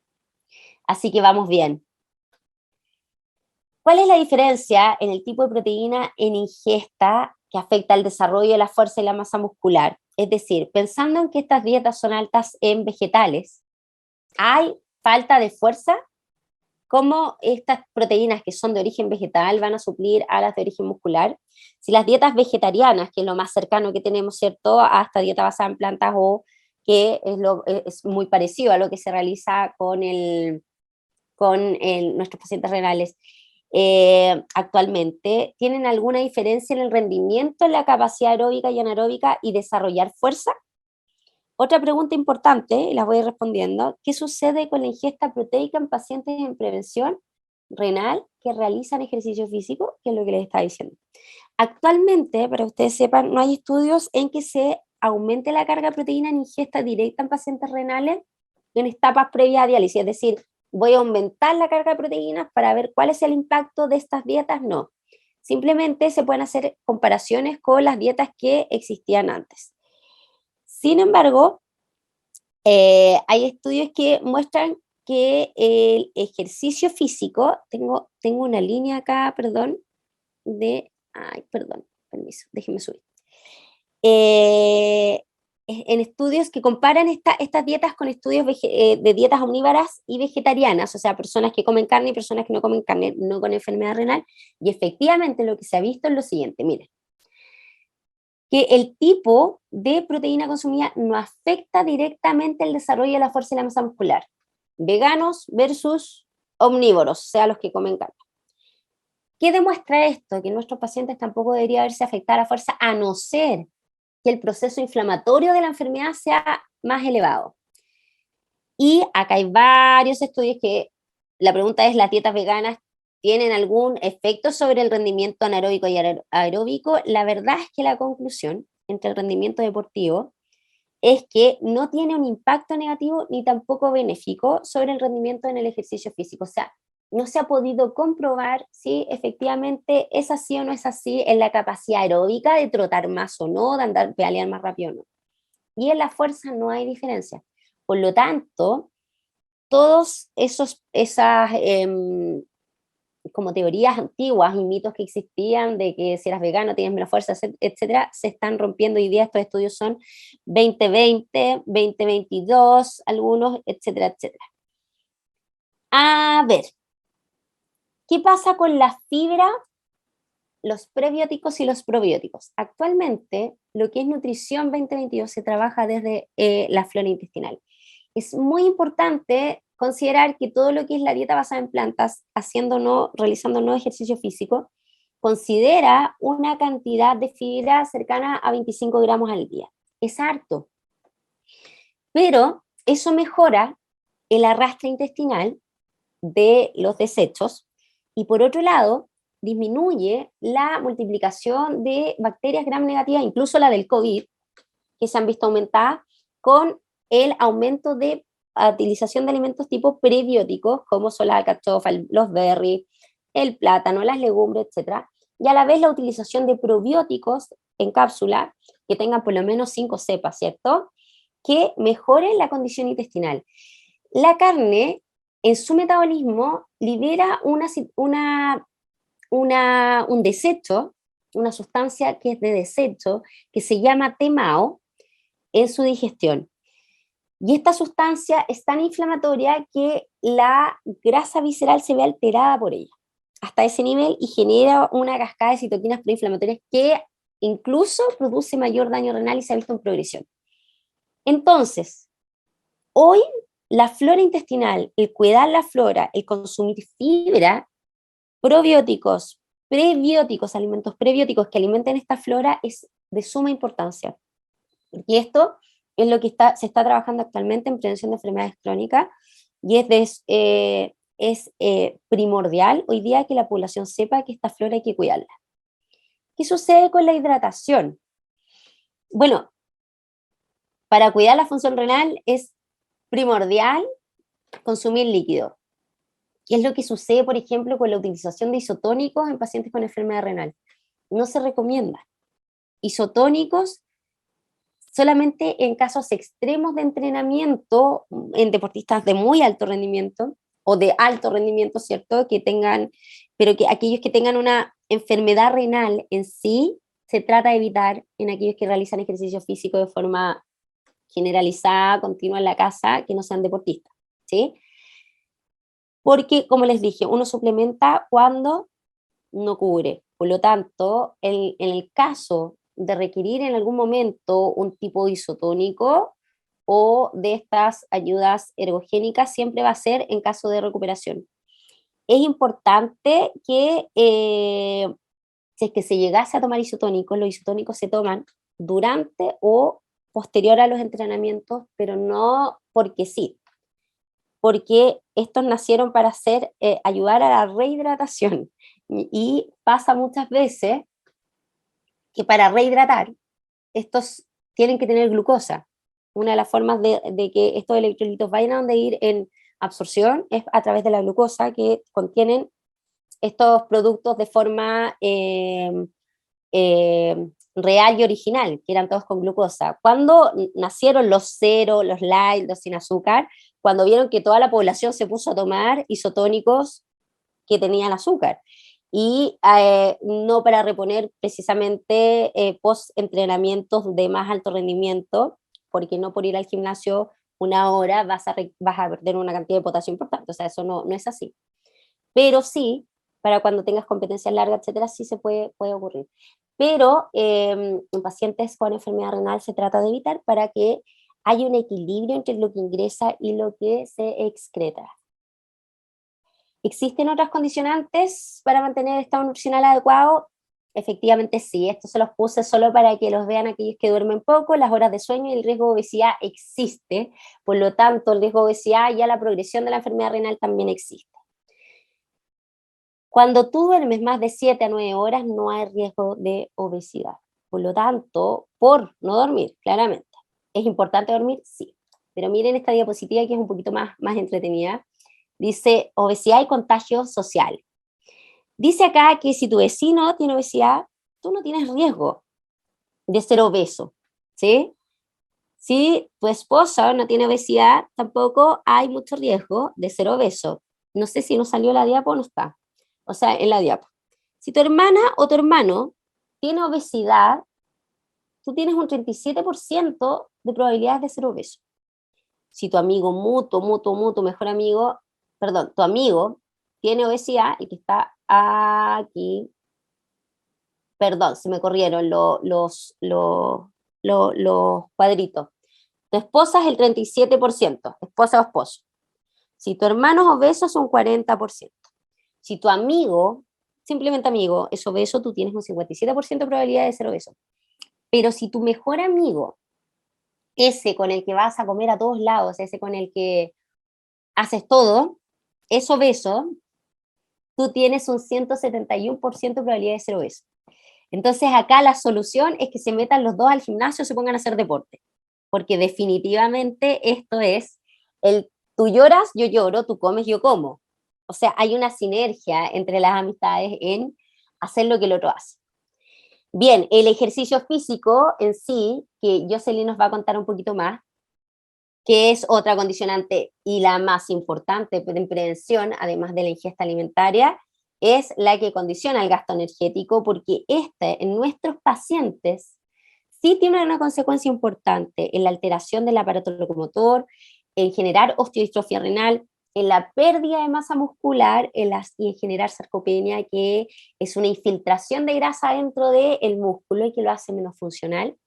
Así que vamos bien. ¿Cuál es la diferencia en el tipo de proteína en ingesta que afecta al desarrollo de la fuerza y la masa muscular? Es decir, pensando en que estas dietas son altas en vegetales, ¿hay falta de fuerza? ¿Cómo estas proteínas que son de origen vegetal van a suplir a las de origen muscular? Si las dietas vegetarianas, que es lo más cercano que tenemos, ¿cierto?, a esta dieta basada en plantas o que es muy parecido a lo que se realiza con nuestros pacientes renales actualmente, ¿tienen alguna diferencia en el rendimiento, en la capacidad aeróbica y anaeróbica y desarrollar fuerza? Otra pregunta importante, y las voy respondiendo, ¿qué sucede con la ingesta proteica en pacientes en prevención renal que realizan ejercicio físico? Que es lo que les estaba diciendo. Actualmente, para que ustedes sepan, no hay estudios en que se aumente la carga de proteína en ingesta directa en pacientes renales en etapas previas a diálisis, es decir, voy a aumentar la carga de proteínas para ver cuál es el impacto de estas dietas, no. Simplemente se pueden hacer comparaciones con las dietas que existían antes. Sin embargo, hay estudios que muestran que el ejercicio físico, tengo una línea acá, perdón, permiso, déjenme subir. En estudios que comparan estas dietas con estudios de dietas omnívoras y vegetarianas, o sea, personas que comen carne y personas que no comen carne, no con enfermedad renal, y efectivamente lo que se ha visto es lo siguiente, miren, que el tipo de proteína consumida no afecta directamente el desarrollo de la fuerza y la masa muscular. Veganos versus omnívoros, o sea, los que comen carne. ¿Qué demuestra esto? Que en nuestros pacientes tampoco debería verse afectada la fuerza, a no ser que el proceso inflamatorio de la enfermedad sea más elevado. Y acá hay varios estudios que la pregunta es, ¿las dietas veganas tienen algún efecto sobre el rendimiento anaeróbico y aeróbico? La verdad es que la conclusión entre el rendimiento deportivo es que no tiene un impacto negativo ni tampoco benéfico sobre el rendimiento en el ejercicio físico. O sea, no se ha podido comprobar si efectivamente es así o no es así en la capacidad aeróbica de trotar más o no, de andar, pedalear más rápido o no. Y en la fuerza no hay diferencia. Por lo tanto, todos esas como teorías antiguas y mitos que existían de que si eras vegano tienes menos fuerza, etcétera, se están rompiendo hoy día. Estos estudios son 2020, 2022, algunos, etcétera, etcétera. A ver, ¿qué pasa con la fibra, los prebióticos y los probióticos? Actualmente, lo que es nutrición 2022 se trabaja desde la flora intestinal. Es muy importante considerar que todo lo que es la dieta basada en plantas, realizando no ejercicio físico, considera una cantidad de fibra cercana a 25 gramos al día. Es harto. Pero eso mejora el arrastre intestinal de los desechos y por otro lado disminuye la multiplicación de bacterias gram negativas, incluso la del COVID, que se han visto aumentadas con el aumento de utilización de alimentos tipo prebióticos, como son la alcachofa, los berries, el plátano, las legumbres, etcétera, y a la vez la utilización de probióticos en cápsula, que tengan por lo menos 5 cepas, ¿cierto? Que mejoren la condición intestinal. La carne, en su metabolismo, libera un desecho, una sustancia que es de desecho, que se llama TMAO, en su digestión. Y esta sustancia es tan inflamatoria que la grasa visceral se ve alterada por ella, hasta ese nivel, y genera una cascada de citoquinas proinflamatorias que incluso produce mayor daño renal y se ha visto en progresión. Entonces, hoy la flora intestinal, el cuidar la flora, el consumir fibra, probióticos, prebióticos, alimentos prebióticos que alimenten esta flora es de suma importancia. Y esto es lo que se está trabajando actualmente en prevención de enfermedades crónicas y es primordial hoy día que la población sepa que esta flora hay que cuidarla. ¿Qué sucede con la hidratación? Bueno, para cuidar la función renal es primordial consumir líquido. ¿Qué es lo que sucede, por ejemplo, con la utilización de isotónicos en pacientes con enfermedad renal? No se recomienda. Isotónicos solamente en casos extremos de entrenamiento, en deportistas de muy alto rendimiento o de alto rendimiento, ¿cierto? Pero que aquellos que tengan una enfermedad renal en sí, se trata de evitar en aquellos que realizan ejercicio físico de forma generalizada, continua en la casa, que no sean deportistas, ¿sí? Porque, como les dije, uno suplementa cuando no cubre. Por lo tanto, en el caso de requerir en algún momento un tipo isotónico o de estas ayudas ergogénicas, siempre va a ser en caso de recuperación. Es importante que si es que se llegase a tomar isotónicos, los isotónicos se toman durante o posterior a los entrenamientos, pero no porque sí, porque estos nacieron para ayudar a la rehidratación. Y pasa muchas veces que para rehidratar, estos tienen que tener glucosa. Una de las formas de que estos electrolitos vayan a donde ir en absorción es a través de la glucosa que contienen estos productos de forma real y original, que eran todos con glucosa. Cuando nacieron los cero, los light, los sin azúcar, cuando vieron que toda la población se puso a tomar isotónicos que tenían azúcar. Y no para reponer precisamente post-entrenamientos de más alto rendimiento, porque no por ir al gimnasio una hora vas a perder una cantidad de potasio importante, o sea, eso no es así. Pero sí, para cuando tengas competencias largas, etcétera, sí se puede ocurrir. pero en pacientes con enfermedad renal se trata de evitar para que haya un equilibrio entre lo que ingresa y lo que se excreta. ¿Existen otras condicionantes para mantener el estado nutricional adecuado? Efectivamente sí, esto se los puse solo para que los vean aquellos que duermen poco, las horas de sueño y el riesgo de obesidad existe, por lo tanto el riesgo de obesidad y ya la progresión de la enfermedad renal también existe. Cuando tú duermes más de 7 a 9 horas no hay riesgo de obesidad, por lo tanto, por no dormir, claramente. ¿Es importante dormir? Sí, pero miren esta diapositiva que es un poquito más entretenida. Dice obesidad y contagio social. Dice acá que si tu vecino tiene obesidad, tú no tienes riesgo de ser obeso, ¿sí? Si tu esposa no tiene obesidad, tampoco hay mucho riesgo de ser obeso. No sé si nos salió la diapo o no está. O sea, en la diapo. Si tu hermana o tu hermano tiene obesidad, tú tienes un 37% de probabilidades de ser obeso. Si tu amigo mejor amigo, perdón, tu amigo tiene obesidad y que está aquí, perdón, se me corrieron los cuadritos. Tu esposa es el 37%, esposa o esposo. Si tu hermano es obeso, es un 40%. Si tu amigo, simplemente amigo, es obeso, tú tienes un 57% de probabilidad de ser obeso. Pero si tu mejor amigo, ese con el que vas a comer a todos lados, ese con el que haces todo, es obeso, tú tienes un 171% de probabilidad de ser obeso. Entonces acá la solución es que se metan los dos al gimnasio y se pongan a hacer deporte, porque definitivamente esto es el tú lloras, yo lloro, tú comes, yo como. O sea, hay una sinergia entre las amistades en hacer lo que el otro hace. Bien, el ejercicio físico en sí, que Jocelyn nos va a contar un poquito más, que es otra condicionante y la más importante en prevención, además de la ingesta alimentaria, es la que condiciona el gasto energético, porque este en nuestros pacientes sí tiene una consecuencia importante en la alteración del aparato locomotor, en generar osteodistrofia renal, en la pérdida de masa muscular y en generar sarcopenia, que es una infiltración de grasa dentro del músculo y que lo hace menos funcional.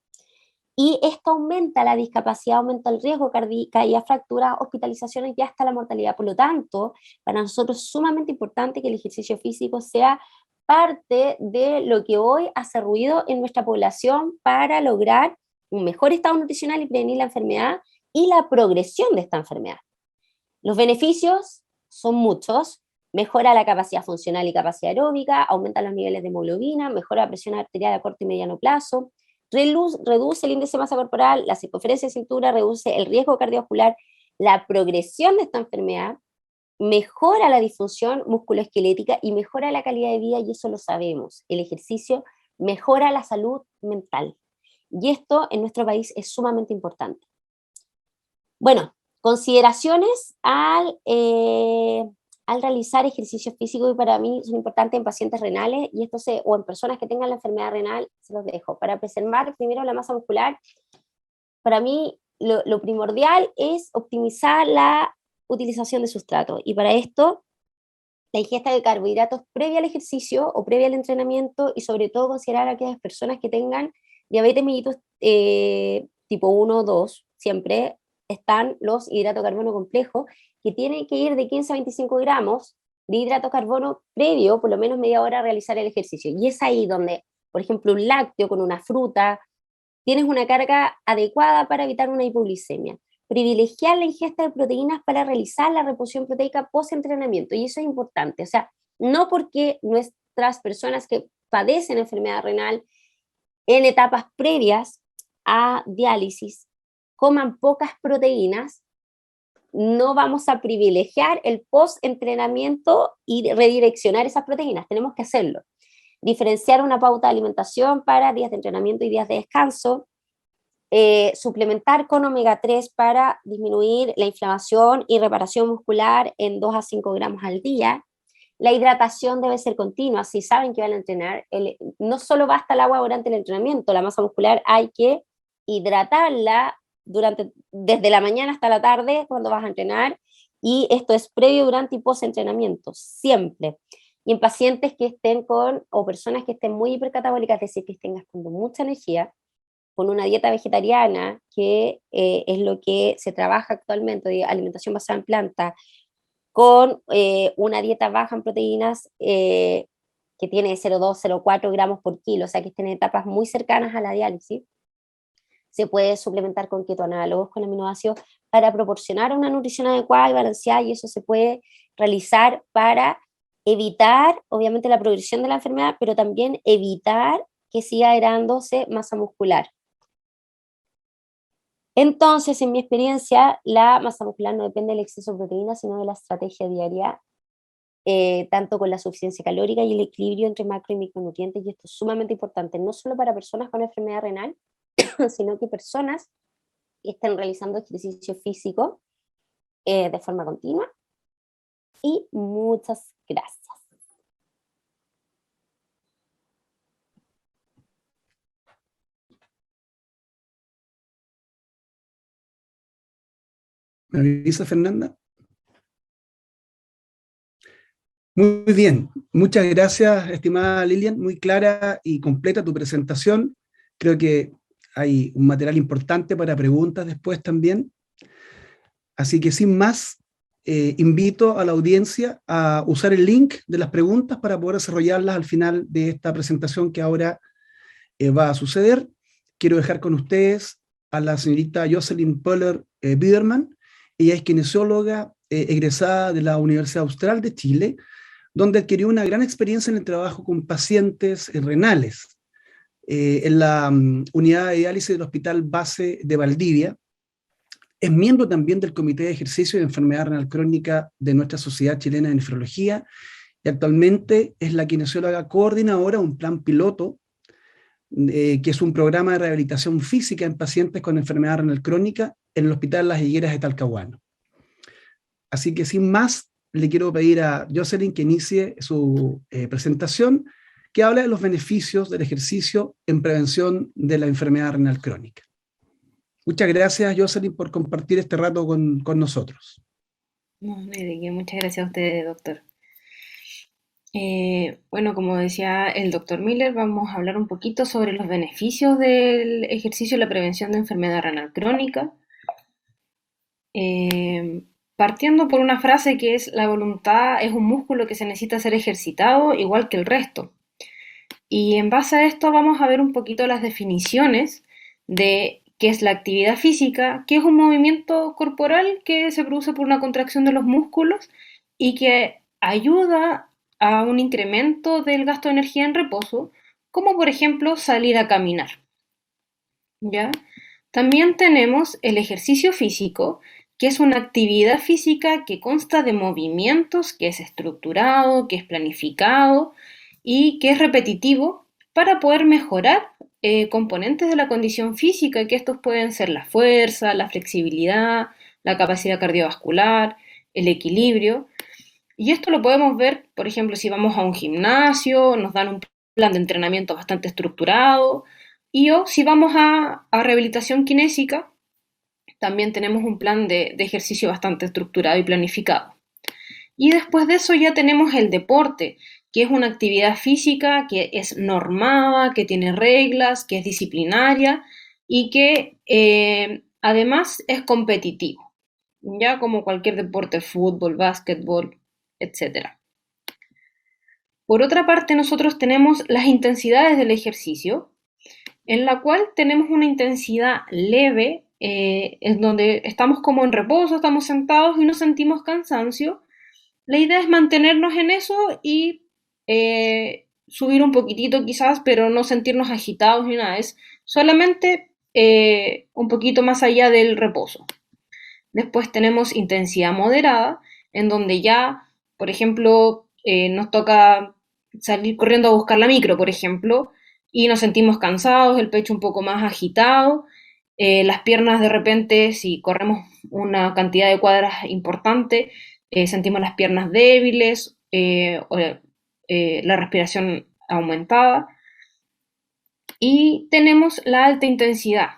Y esto aumenta la discapacidad, aumenta el riesgo cardíaco, fracturas, hospitalizaciones y hasta la mortalidad. Por lo tanto, para nosotros es sumamente importante que el ejercicio físico sea parte de lo que hoy hace ruido en nuestra población para lograr un mejor estado nutricional y prevenir la enfermedad y la progresión de esta enfermedad. Los beneficios son muchos. Mejora la capacidad funcional y capacidad aeróbica, aumenta los niveles de hemoglobina, mejora la presión arterial a corto y mediano plazo, reduce el índice de masa corporal, la circunferencia de cintura, reduce el riesgo cardiovascular, la progresión de esta enfermedad, mejora la disfunción musculoesquelética y mejora la calidad de vida, y eso lo sabemos. El ejercicio mejora la salud mental. Y esto en nuestro país es sumamente importante. Bueno, consideraciones al realizar ejercicio físico, y para mí son importantes en pacientes renales y o en personas que tengan la enfermedad renal, se los dejo. Para preservar primero la masa muscular, para mí lo primordial es optimizar la utilización de sustrato, y para esto la ingesta de carbohidratos previa al ejercicio o previa al entrenamiento, y sobre todo considerar a aquellas personas que tengan diabetes mellitus tipo 1 o 2, siempre están los hidratos de carbono complejos, que tienen que ir de 15 a 25 gramos de hidrato de carbono previo, por lo menos media hora a realizar el ejercicio. Y es ahí donde, por ejemplo, un lácteo con una fruta, tienes una carga adecuada para evitar una hipoglicemia. Privilegiar la ingesta de proteínas para realizar la reposición proteica post-entrenamiento, y eso es importante. O sea, no porque nuestras personas que padecen enfermedad renal en etapas previas a diálisis coman pocas proteínas, no vamos a privilegiar el post-entrenamiento y redireccionar esas proteínas. Tenemos que hacerlo. Diferenciar una pauta de alimentación para días de entrenamiento y días de descanso. Suplementar con omega 3 para disminuir la inflamación y reparación muscular en 2 a 5 gramos al día. La hidratación debe ser continua. Si saben que van a entrenar, no solo basta el agua durante el entrenamiento, la masa muscular hay que hidratarla desde la mañana hasta la tarde cuando vas a entrenar, y esto es previo, durante y post entrenamiento, siempre. Y en pacientes que estén o personas que estén muy hipercatabólicas, es decir, que estén gastando mucha energía, con una dieta vegetariana, que es lo que se trabaja actualmente, de alimentación basada en planta, con una dieta baja en proteínas, que tiene 0,2, 0,4 gramos por kilo, o sea que estén en etapas muy cercanas a la diálisis. Se puede suplementar con ketoanálogos, con aminoácidos, para proporcionar una nutrición adecuada y balanceada, y eso se puede realizar para evitar, obviamente, la progresión de la enfermedad, pero también evitar que siga herándose masa muscular. Entonces, en mi experiencia, la masa muscular no depende del exceso de proteína, sino de la estrategia diaria, tanto con la suficiencia calórica y el equilibrio entre macro y micronutrientes, y esto es sumamente importante, no solo para personas con enfermedad renal, sino que personas que estén realizando ejercicio físico de forma continua. Y muchas gracias. ¿Me avisa, Fernanda? Muy bien, muchas gracias, estimada Lilian, muy clara y completa tu presentación. Creo que hay un material importante para preguntas después también. Así que sin más, invito a la audiencia a usar el link de las preguntas para poder desarrollarlas al final de esta presentación que ahora va a suceder. Quiero dejar con ustedes a la señorita Jocelyn Poller Biederman. Ella es kinesióloga egresada de la Universidad Austral de Chile, donde adquirió una gran experiencia en el trabajo con pacientes renales en la unidad de diálisis del Hospital Base de Valdivia. Es miembro también del Comité de Ejercicio y de Enfermedad Renal Crónica de nuestra Sociedad Chilena de Nefrología, y actualmente es la kinesióloga coordinadora de un plan piloto, que es un programa de rehabilitación física en pacientes con enfermedad renal crónica en el Hospital Las Higueras de Talcahuano. Así que sin más, le quiero pedir a Jocelyn que inicie su presentación, que habla de los beneficios del ejercicio en prevención de la enfermedad renal crónica. Muchas gracias, Jocelyn, por compartir este rato con nosotros. No, muchas gracias a ustedes, doctor. Bueno, como decía el doctor Miller, vamos a hablar un poquito sobre los beneficios del ejercicio y la prevención de enfermedad renal crónica. Partiendo por una frase que es: la voluntad es un músculo que se necesita ser ejercitado igual que el resto. Y en base a esto vamos a ver un poquito las definiciones de qué es la actividad física, qué es un movimiento corporal que se produce por una contracción de los músculos y que ayuda a un incremento del gasto de energía en reposo, como por ejemplo salir a caminar. ¿Ya? También tenemos el ejercicio físico, que es una actividad física que consta de movimientos, que es estructurado, que es planificado y que es repetitivo para poder mejorar componentes de la condición física, que estos pueden ser la fuerza, la flexibilidad, la capacidad cardiovascular, el equilibrio. Y esto lo podemos ver, por ejemplo, si vamos a un gimnasio, nos dan un plan de entrenamiento bastante estructurado, o si vamos a rehabilitación kinésica, también tenemos un plan de ejercicio bastante estructurado y planificado. Y después de eso ya tenemos el deporte, que es una actividad física que es normada, que tiene reglas, que es disciplinaria y que además es competitivo, ya como cualquier deporte, fútbol, básquetbol, etc. Por otra parte, nosotros tenemos las intensidades del ejercicio, en la cual tenemos una intensidad leve, en donde estamos como en reposo, estamos sentados y no sentimos cansancio. La idea es mantenernos en eso y subir un poquitito quizás, pero no sentirnos agitados ni nada, es solamente un poquito más allá del reposo. Después tenemos intensidad moderada, en donde ya, por ejemplo, nos toca salir corriendo a buscar la micro, por ejemplo, y nos sentimos cansados, el pecho un poco más agitado, las piernas de repente, si corremos una cantidad de cuadras importante, sentimos las piernas débiles, la respiración aumentada. Y tenemos la alta intensidad,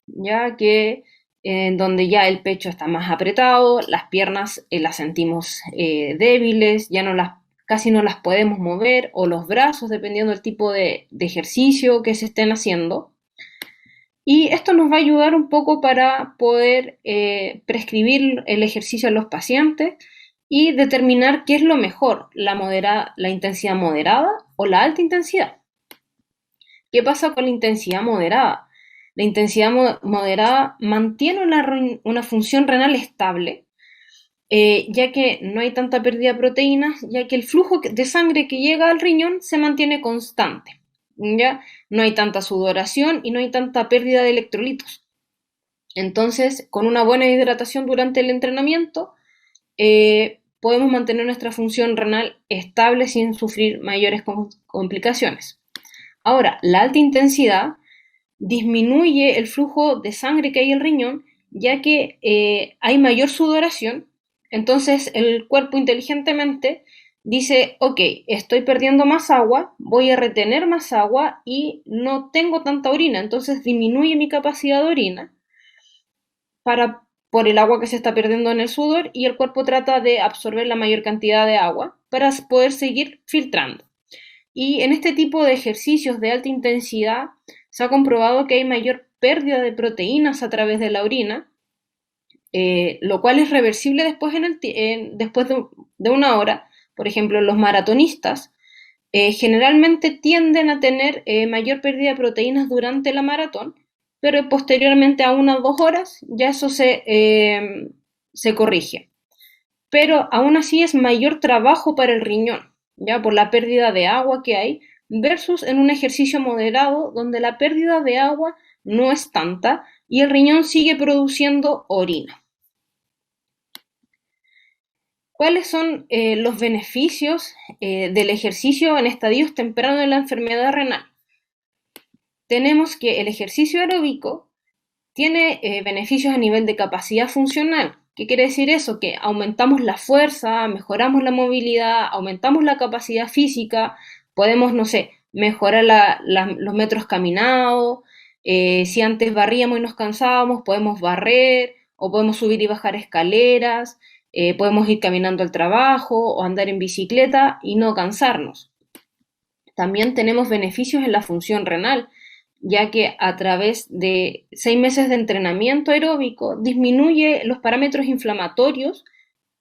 ya que en donde ya el pecho está más apretado, las piernas las sentimos débiles, ya no las casi no las podemos mover, o los brazos, dependiendo del tipo de ejercicio que se estén haciendo. Y esto nos va a ayudar un poco para poder prescribir el ejercicio a los pacientes y determinar qué es lo mejor, la intensidad moderada o la alta intensidad. ¿Qué pasa con la intensidad moderada? La intensidad moderada mantiene una función renal estable, ya que no hay tanta pérdida de proteínas, ya que el flujo de sangre que llega al riñón se mantiene constante, ¿ya? No hay tanta sudoración y no hay tanta pérdida de electrolitos. Entonces, con una buena hidratación durante el entrenamiento, podemos mantener nuestra función renal estable sin sufrir mayores complicaciones. Ahora, la alta intensidad disminuye el flujo de sangre que hay en el riñón, ya que hay mayor sudoración. Entonces el cuerpo inteligentemente dice, ok, estoy perdiendo más agua, voy a retener más agua y no tengo tanta orina, entonces disminuye mi capacidad de orina por el agua que se está perdiendo en el sudor, y el cuerpo trata de absorber la mayor cantidad de agua para poder seguir filtrando. Y en este tipo de ejercicios de alta intensidad se ha comprobado que hay mayor pérdida de proteínas a través de la orina, lo cual es reversible después, después de una hora. Por ejemplo, los maratonistas generalmente tienden a tener mayor pérdida de proteínas durante la maratón, pero posteriormente a 1 o 2 horas ya eso se corrige. Pero aún así es mayor trabajo para el riñón, ya por la pérdida de agua que hay, versus en un ejercicio moderado donde la pérdida de agua no es tanta y el riñón sigue produciendo orina. ¿Cuáles son los beneficios del ejercicio en estadios tempranos de la enfermedad renal? Tenemos que el ejercicio aeróbico tiene beneficios a nivel de capacidad funcional. ¿Qué quiere decir eso? Que aumentamos la fuerza, mejoramos la movilidad, aumentamos la capacidad física, podemos, no sé, mejorar los metros caminados, si antes barríamos y nos cansábamos, podemos barrer, o podemos subir y bajar escaleras, podemos ir caminando al trabajo o andar en bicicleta y no cansarnos. También tenemos beneficios en la función renal, ya que a través de 6 meses de entrenamiento aeróbico disminuye los parámetros inflamatorios,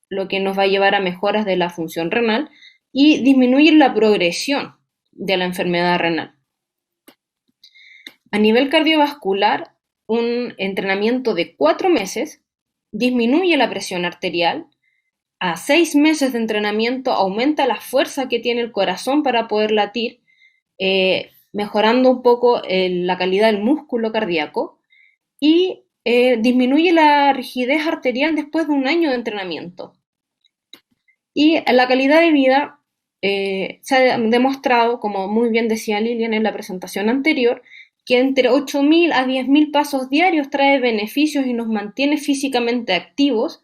lo que nos va a llevar a mejoras de la función renal, y disminuye la progresión de la enfermedad renal. A nivel cardiovascular, un entrenamiento de 4 meses disminuye la presión arterial. A 6 meses de entrenamiento aumenta la fuerza que tiene el corazón para poder latir, mejorando un poco la calidad del músculo cardíaco, y disminuye la rigidez arterial después de 1 año de entrenamiento. Y la calidad de vida se ha demostrado, como muy bien decía Lilian en la presentación anterior, que entre 8.000 a 10.000 pasos diarios trae beneficios y nos mantiene físicamente activos,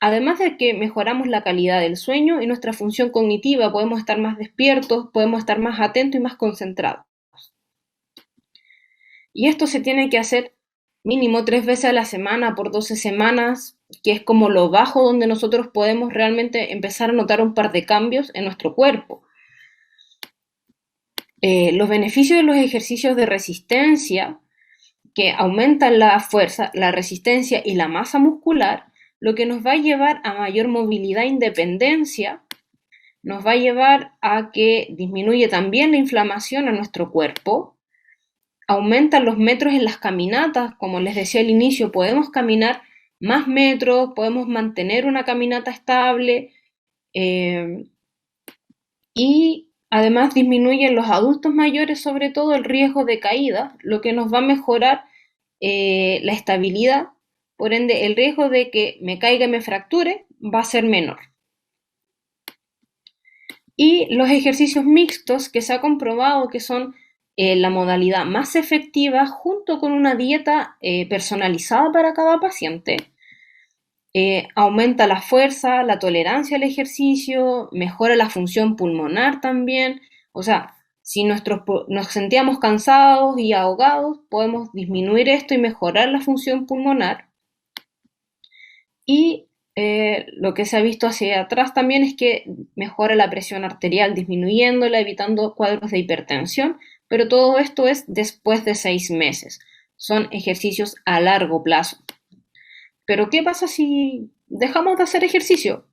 además de que mejoramos la calidad del sueño y nuestra función cognitiva, podemos estar más despiertos, podemos estar más atentos y más concentrados. Y esto se tiene que hacer mínimo 3 veces a la semana por 12 semanas, que es como lo bajo donde nosotros podemos realmente empezar a notar un par de cambios en nuestro cuerpo. Los beneficios de los ejercicios de resistencia, que aumentan la fuerza, la resistencia y la masa muscular, lo que nos va a llevar a mayor movilidad e independencia, nos va a llevar a que disminuye también la inflamación a nuestro cuerpo, aumentan los metros en las caminatas, como les decía al inicio, podemos caminar más metros, podemos mantener una caminata estable, y además disminuye en los adultos mayores sobre todo el riesgo de caída, lo que nos va a mejorar la estabilidad, por ende el riesgo de que me caiga y me fracture va a ser menor. Y los ejercicios mixtos, que se ha comprobado que son la modalidad más efectiva junto con una dieta personalizada para cada paciente, aumenta la fuerza, la tolerancia al ejercicio, mejora la función pulmonar también. O sea, si nos sentíamos cansados y ahogados, podemos disminuir esto y mejorar la función pulmonar. Y lo que se ha visto hacia atrás también es que mejora la presión arterial disminuyéndola, evitando cuadros de hipertensión, pero todo esto es después de 6 meses. Son ejercicios a largo plazo. Pero ¿qué pasa si dejamos de hacer ejercicio?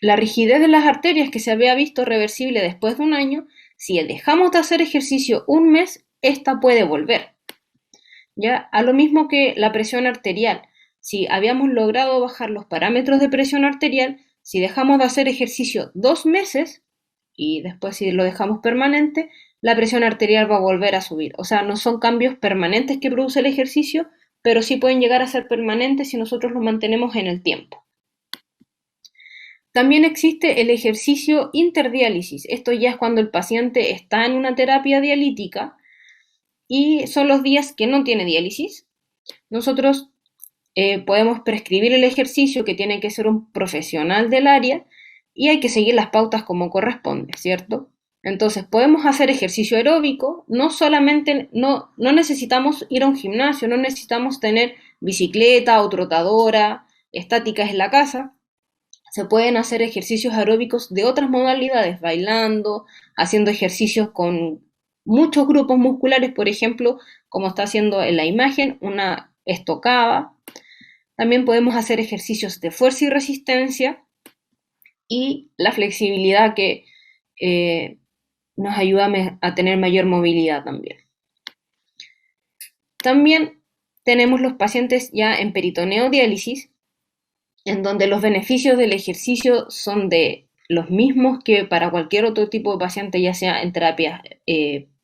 La rigidez de las arterias que se había visto reversible después de un año, si dejamos de hacer ejercicio un mes, esta puede volver. ¿Ya? A lo mismo que la presión arterial. Si habíamos logrado bajar los parámetros de presión arterial, si dejamos de hacer ejercicio 2 meses y después si lo dejamos permanente, la presión arterial va a volver a subir. O sea, no son cambios permanentes que produce el ejercicio, pero sí pueden llegar a ser permanentes si nosotros los mantenemos en el tiempo. También existe el ejercicio interdiálisis. Esto ya es cuando el paciente está en una terapia dialítica y son los días que no tiene diálisis. Nosotros podemos prescribir el ejercicio, que tiene que ser un profesional del área, y hay que seguir las pautas como corresponde, ¿cierto? Entonces, podemos hacer ejercicio aeróbico, no necesitamos ir a un gimnasio, no necesitamos tener bicicleta o trotadora, estáticas en la casa. Se pueden hacer ejercicios aeróbicos de otras modalidades, bailando, haciendo ejercicios con muchos grupos musculares, por ejemplo, como está haciendo en la imagen, una estocada. También podemos hacer ejercicios de fuerza y resistencia y la flexibilidad que nos ayuda a tener mayor movilidad también. También tenemos los pacientes ya en peritoneodiálisis, en donde los beneficios del ejercicio son de los mismos que para cualquier otro tipo de paciente, ya sea en terapia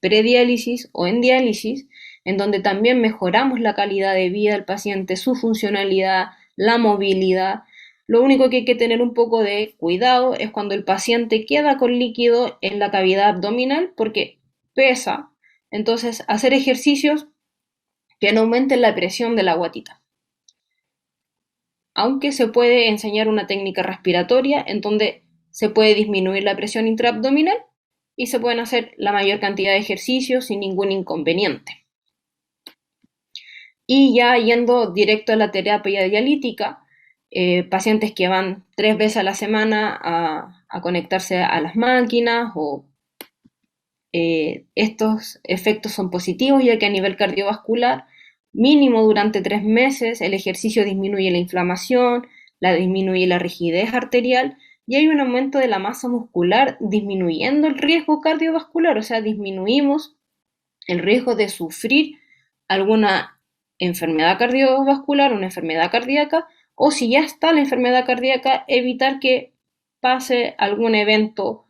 prediálisis o en diálisis, en donde también mejoramos la calidad de vida del paciente, su funcionalidad, la movilidad. Lo único que hay que tener un poco de cuidado es cuando el paciente queda con líquido en la cavidad abdominal porque pesa. Entonces, hacer ejercicios que no aumenten la presión de la guatita. Aunque se puede enseñar una técnica respiratoria en donde se puede disminuir la presión intraabdominal y se pueden hacer la mayor cantidad de ejercicios sin ningún inconveniente. Y ya yendo directo a la terapia dialítica, pacientes que van 3 veces a la semana a conectarse a las máquinas, estos efectos son positivos, ya que a nivel cardiovascular, mínimo durante 3 meses, el ejercicio disminuye la inflamación, disminuye la rigidez arterial y hay un aumento de la masa muscular, disminuyendo el riesgo cardiovascular, o sea, disminuimos el riesgo de sufrir alguna enfermedad cardiovascular, una enfermedad cardíaca, o si ya está la enfermedad cardíaca, evitar que pase algún evento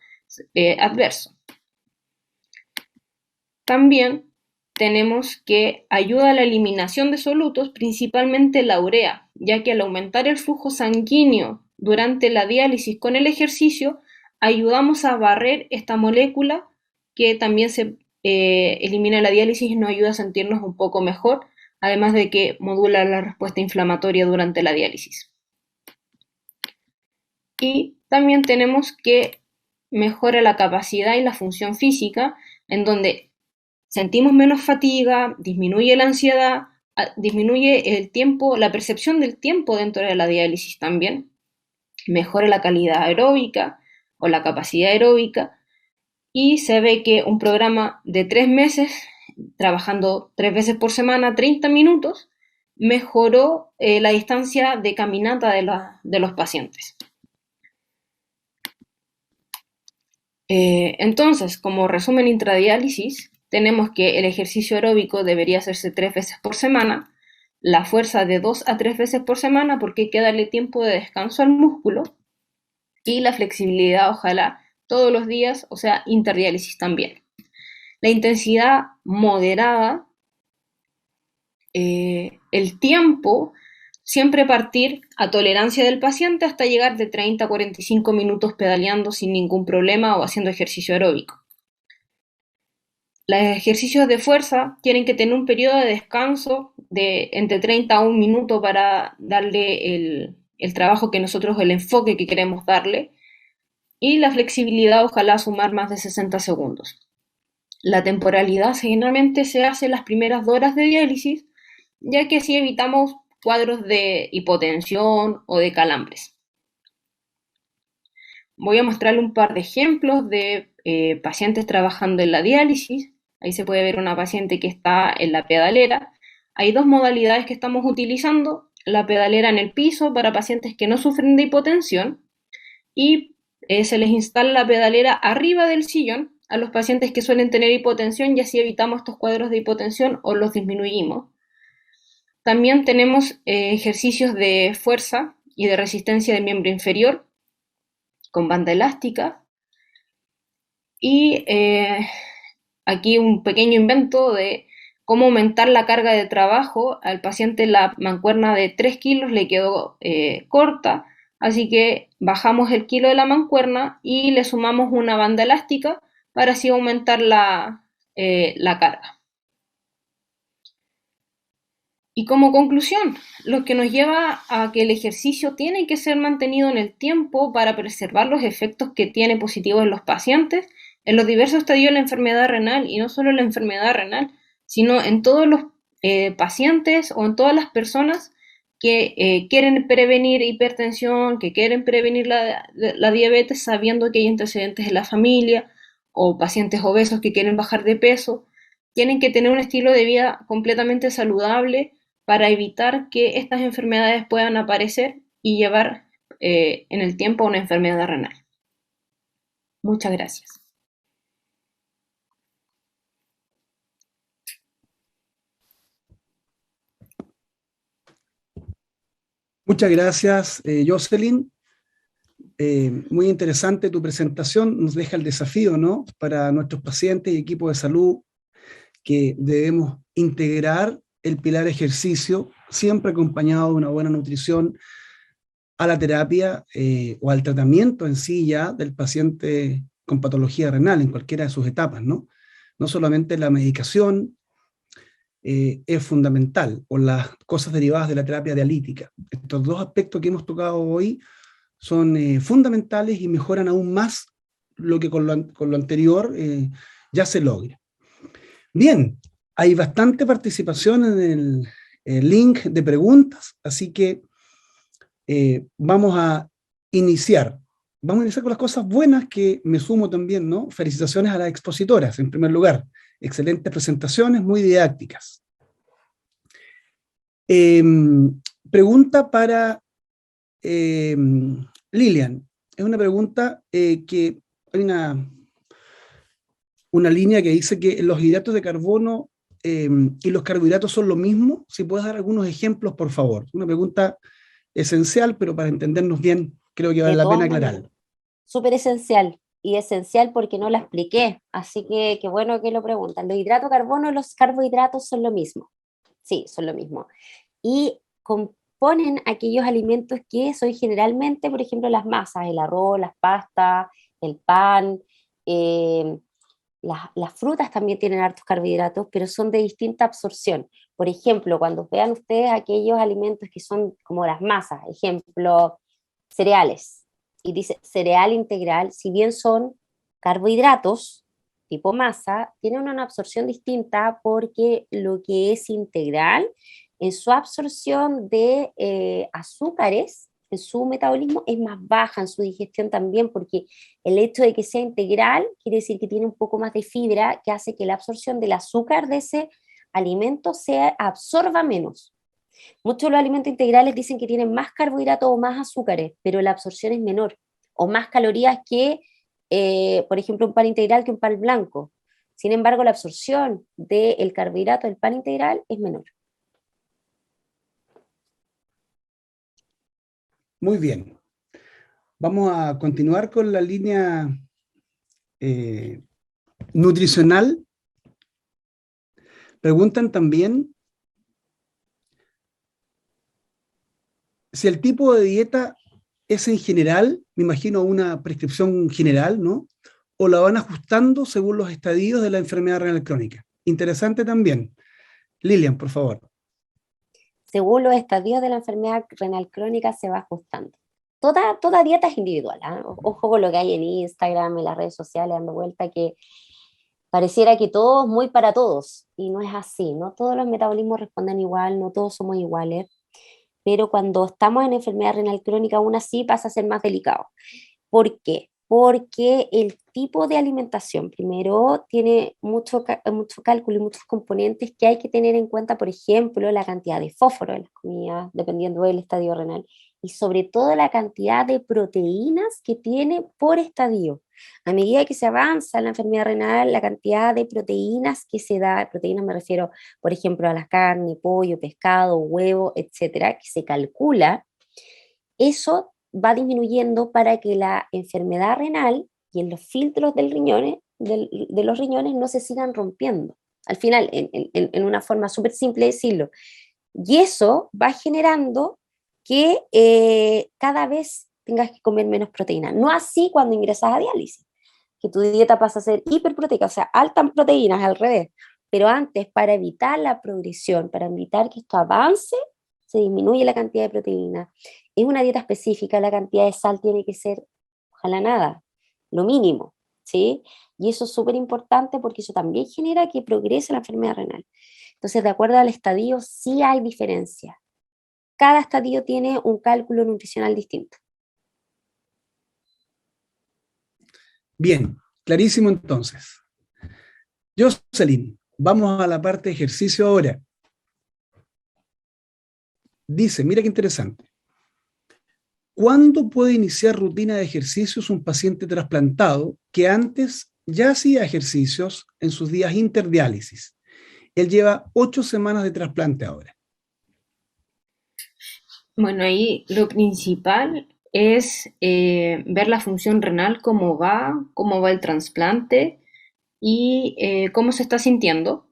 adverso. También tenemos que ayuda a la eliminación de solutos, principalmente la urea, ya que al aumentar el flujo sanguíneo durante la diálisis con el ejercicio, ayudamos a barrer esta molécula que también se elimina la diálisis y nos ayuda a sentirnos un poco mejor, además de que modula la respuesta inflamatoria durante la diálisis. Y también tenemos que mejora la capacidad y la función física, en donde sentimos menos fatiga, disminuye la ansiedad, disminuye el tiempo, la percepción del tiempo dentro de la diálisis también, mejora la calidad aeróbica o la capacidad aeróbica, y se ve que un programa de 3 meses, trabajando 3 veces por semana, 30 minutos, mejoró la distancia de caminata de los pacientes. Entonces, como resumen intradiálisis, tenemos que el ejercicio aeróbico debería hacerse 3 veces por semana, la fuerza de 2 a 3 veces por semana porque hay que darle tiempo de descanso al músculo, y la flexibilidad ojalá todos los días, o sea, interdiálisis también. La intensidad moderada, el tiempo, siempre partir a tolerancia del paciente hasta llegar de 30 a 45 minutos pedaleando sin ningún problema o haciendo ejercicio aeróbico. Los ejercicios de fuerza tienen que tener un periodo de descanso de entre 30 a 1 minuto para darle el trabajo que nosotros, el enfoque que queremos darle, y la flexibilidad ojalá sumar más de 60 segundos. La temporalidad generalmente se hace en las primeras 2 horas de diálisis, ya que así evitamos cuadros de hipotensión o de calambres. Voy a mostrarle un par de ejemplos de pacientes trabajando en la diálisis. Ahí se puede ver una paciente que está en la pedalera. Hay dos modalidades que estamos utilizando: la pedalera en el piso para pacientes que no sufren de hipotensión, y se les instala la pedalera arriba del sillón a los pacientes que suelen tener hipotensión, y así evitamos estos cuadros de hipotensión o los disminuimos. También tenemos ejercicios de fuerza y de resistencia del miembro inferior con banda elástica. Y aquí un pequeño invento de cómo aumentar la carga de trabajo. Al paciente la mancuerna de 3 kilos le quedó corta, así que bajamos el kilo de la mancuerna y le sumamos una banda elástica para así aumentar la carga. Y como conclusión, lo que nos lleva a que el ejercicio tiene que ser mantenido en el tiempo para preservar los efectos que tiene positivos en los pacientes, en los diversos estadios de la enfermedad renal, y no solo en la enfermedad renal, sino en todos los pacientes o en todas las personas que quieren prevenir hipertensión, que quieren prevenir la diabetes, sabiendo que hay antecedentes en la familia, o pacientes obesos que quieren bajar de peso. Tienen que tener un estilo de vida completamente saludable para evitar que estas enfermedades puedan aparecer y llevar en el tiempo a una enfermedad renal. Muchas gracias. Muchas gracias, Jocelyn. Muy interesante tu presentación. Nos deja el desafío, ¿no?, para nuestros pacientes y equipos de salud, que debemos integrar el pilar ejercicio, siempre acompañado de una buena nutrición, a la terapia o al tratamiento en sí ya del paciente con patología renal en cualquiera de sus etapas, ¿no? No solamente la medicación es fundamental, o las cosas derivadas de la terapia dialítica. Estos dos aspectos que hemos tocado hoy son fundamentales y mejoran aún más lo que con lo anterior ya se logra. Bien, hay bastante participación en el link de preguntas, así que vamos a iniciar. Vamos a iniciar con las cosas buenas, que me sumo también, ¿no? Felicitaciones a las expositoras, en primer lugar. Excelentes presentaciones, muy didácticas. Pregunta para Lilian. Es una pregunta que hay una línea que dice que los hidratos de carbono y los carbohidratos son lo mismo. Si puedes dar algunos ejemplos, por favor. Una pregunta esencial, pero para entendernos bien, creo que vale De la pena todas maneras, aclararlo. súper esencial, y esencial porque no la expliqué, así que qué bueno que lo preguntan. Los hidratos de carbono y los carbohidratos son lo mismo. Sí, son lo mismo. Y componen aquellos alimentos que son generalmente, por ejemplo, las masas: el arroz, las pastas, el pan. eh, las frutas también tienen hartos carbohidratos, pero son de distinta absorción. Por ejemplo, cuando vean ustedes aquellos alimentos que son como las masas, ejemplo, cereales, y dice cereal integral, si bien son carbohidratos tipo masa, tienen una absorción distinta, porque lo que es integral en su absorción de azúcares, en su metabolismo, es más baja, en su digestión también, porque el hecho de que sea integral quiere decir que tiene un poco más de fibra, que hace que la absorción del azúcar de ese alimento se absorba menos. Muchos de los alimentos integrales dicen que tienen más carbohidratos o más azúcares, pero la absorción es menor, o más calorías que, por ejemplo, un pan integral que un pan blanco. Sin embargo, la absorción del carbohidrato del pan integral es menor. Muy bien. Vamos a continuar con la línea nutricional. Preguntan también si el tipo de dieta es en general, me imagino una prescripción general, ¿no?, o la van ajustando según los estadios de la enfermedad renal crónica. Interesante también. Lilian, por favor. Según los estadios de la enfermedad renal crónica se va ajustando. Toda dieta es individual, ¿eh? Ojo con lo que hay en Instagram, en las redes sociales, dando vuelta, que pareciera que todo es muy para todos, y no es así. No todos los metabolismos responden igual, no todos somos iguales. pero cuando estamos en enfermedad renal crónica aún así pasa a ser más delicado. ¿Por qué? Porque el tipo de alimentación, primero, tiene mucho cálculo y muchos componentes que hay que tener en cuenta, por ejemplo, la cantidad de fósforo en las comidas, dependiendo del estadio renal, y sobre todo la cantidad de proteínas que tiene por estadio. A medida que se avanza en la enfermedad renal, la cantidad de proteínas que se da, proteínas me refiero, por ejemplo, a la carne, pollo, pescado, huevo, etcétera, que se calcula, eso va disminuyendo para que la enfermedad renal y en los filtros de los riñones no se sigan rompiendo. Al final, en una forma súper simple de decirlo. Y eso va generando que cada vez tengas que comer menos proteína. No así cuando ingresas a diálisis, que tu dieta pasa a ser hiperproteica, o sea, alta en proteínas, al revés. Pero antes, para evitar la progresión, para evitar que esto avance, se disminuye la cantidad de proteína. Es una dieta específica, la cantidad de sal tiene que ser, ojalá nada, lo mínimo, ¿sí? Y eso es súper importante porque eso también genera que progrese la enfermedad renal. Entonces, de acuerdo al estadio, sí hay diferencia. Cada estadio tiene un cálculo nutricional distinto. Bien, clarísimo entonces. Jocelyn, vamos a la parte de ejercicio ahora. Dice, mira qué interesante. ¿Cuándo puede iniciar rutina de ejercicios un paciente trasplantado que antes ya hacía ejercicios en sus días interdiálisis? Él lleva 8 semanas de trasplante ahora. Bueno, ahí lo principal es ver la función renal, cómo va el trasplante y cómo se está sintiendo.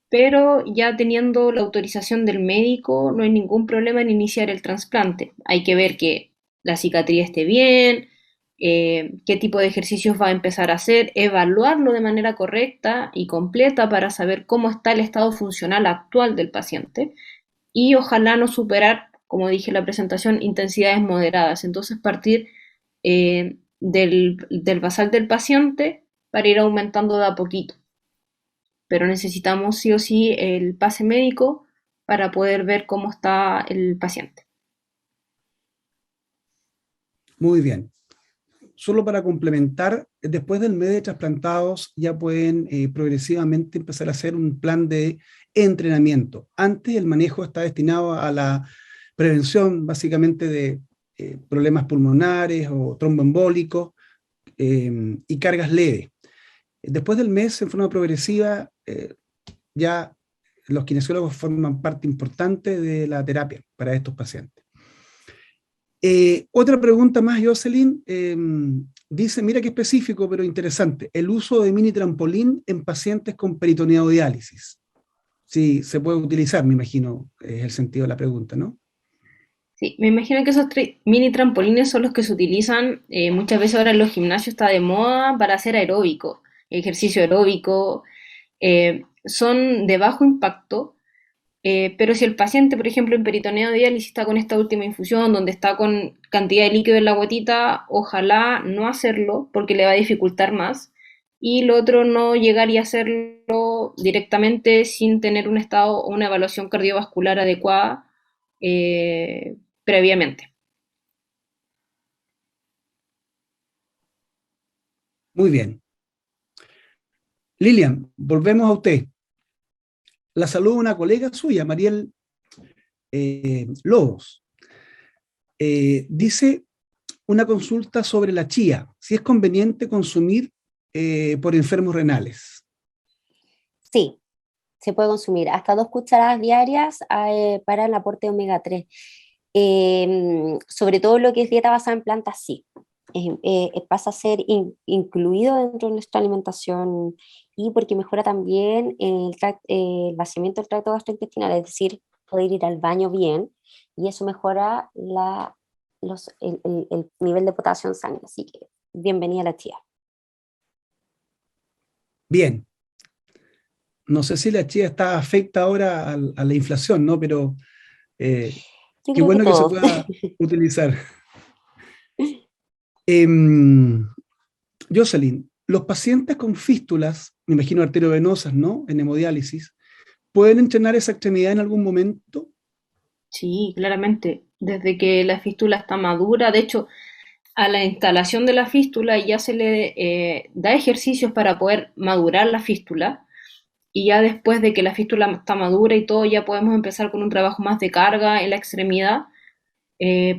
Pero ya teniendo la autorización del médico, no hay ningún problema en iniciar el trasplante. Hay que ver que la cicatriz esté bien, qué tipo de ejercicios va a empezar a hacer, evaluarlo de manera correcta y completa para saber cómo está el estado funcional actual del paciente y ojalá no superar, como dije en la presentación, intensidades moderadas. Entonces partir del basal del paciente para ir aumentando de a poquito, pero necesitamos sí o sí el pase médico para poder ver cómo está el paciente. Muy bien. Solo para complementar, después del mes de trasplantados ya pueden progresivamente empezar a hacer un plan de entrenamiento. Antes el manejo está destinado a la prevención básicamente de problemas pulmonares o tromboembólicos y cargas leves. Después del mes, en forma progresiva, ya los kinesiólogos forman parte importante de la terapia para estos pacientes. Otra pregunta más, Jocelyn. Dice, mira qué específico, pero interesante, el uso de mini trampolín en pacientes con peritoneodiálisis. Sí, se puede utilizar, me imagino, es el sentido de la pregunta, ¿no? Sí, me imagino que esos mini trampolines son los que se utilizan muchas veces ahora en los gimnasios, está de moda para hacer aeróbico, ejercicio aeróbico. Son de bajo impacto, pero si el paciente, por ejemplo, en peritoneo de diálisis está con esta última infusión, donde está con cantidad de líquido en la guatita, ojalá no hacerlo porque le va a dificultar más. Y lo otro, no llegar y hacerlo directamente sin tener un estado o una evaluación cardiovascular adecuada previamente. Muy bien. Lilian, volvemos a usted. La saluda una colega suya, Mariel Lobos. Dice una consulta sobre la chía, si es conveniente consumir por enfermos renales. Sí, se puede consumir hasta 2 cucharadas diarias para el aporte de omega 3. Sobre todo lo que es dieta basada en plantas, sí. Pasa a ser incluido dentro de nuestra alimentación y porque mejora también el vaciamiento del tracto gastrointestinal, es decir, poder ir al baño bien y eso mejora el nivel de potasio en sangre. Así que bienvenida a la chía. Bien. No sé si la chía está afecta ahora a la inflación, ¿no? Pero Yo qué creo que bueno que se todo. pueda utilizar. Jocelyn, los pacientes con fístulas, me imagino arteriovenosas, ¿no? En hemodiálisis, ¿pueden entrenar esa extremidad en algún momento? Sí, claramente. Desde que la fístula está madura, de hecho, a la instalación de la fístula ya se le da ejercicios para poder madurar la fístula y ya después de que la fístula está madura y todo, ya podemos empezar con un trabajo más de carga en la extremidad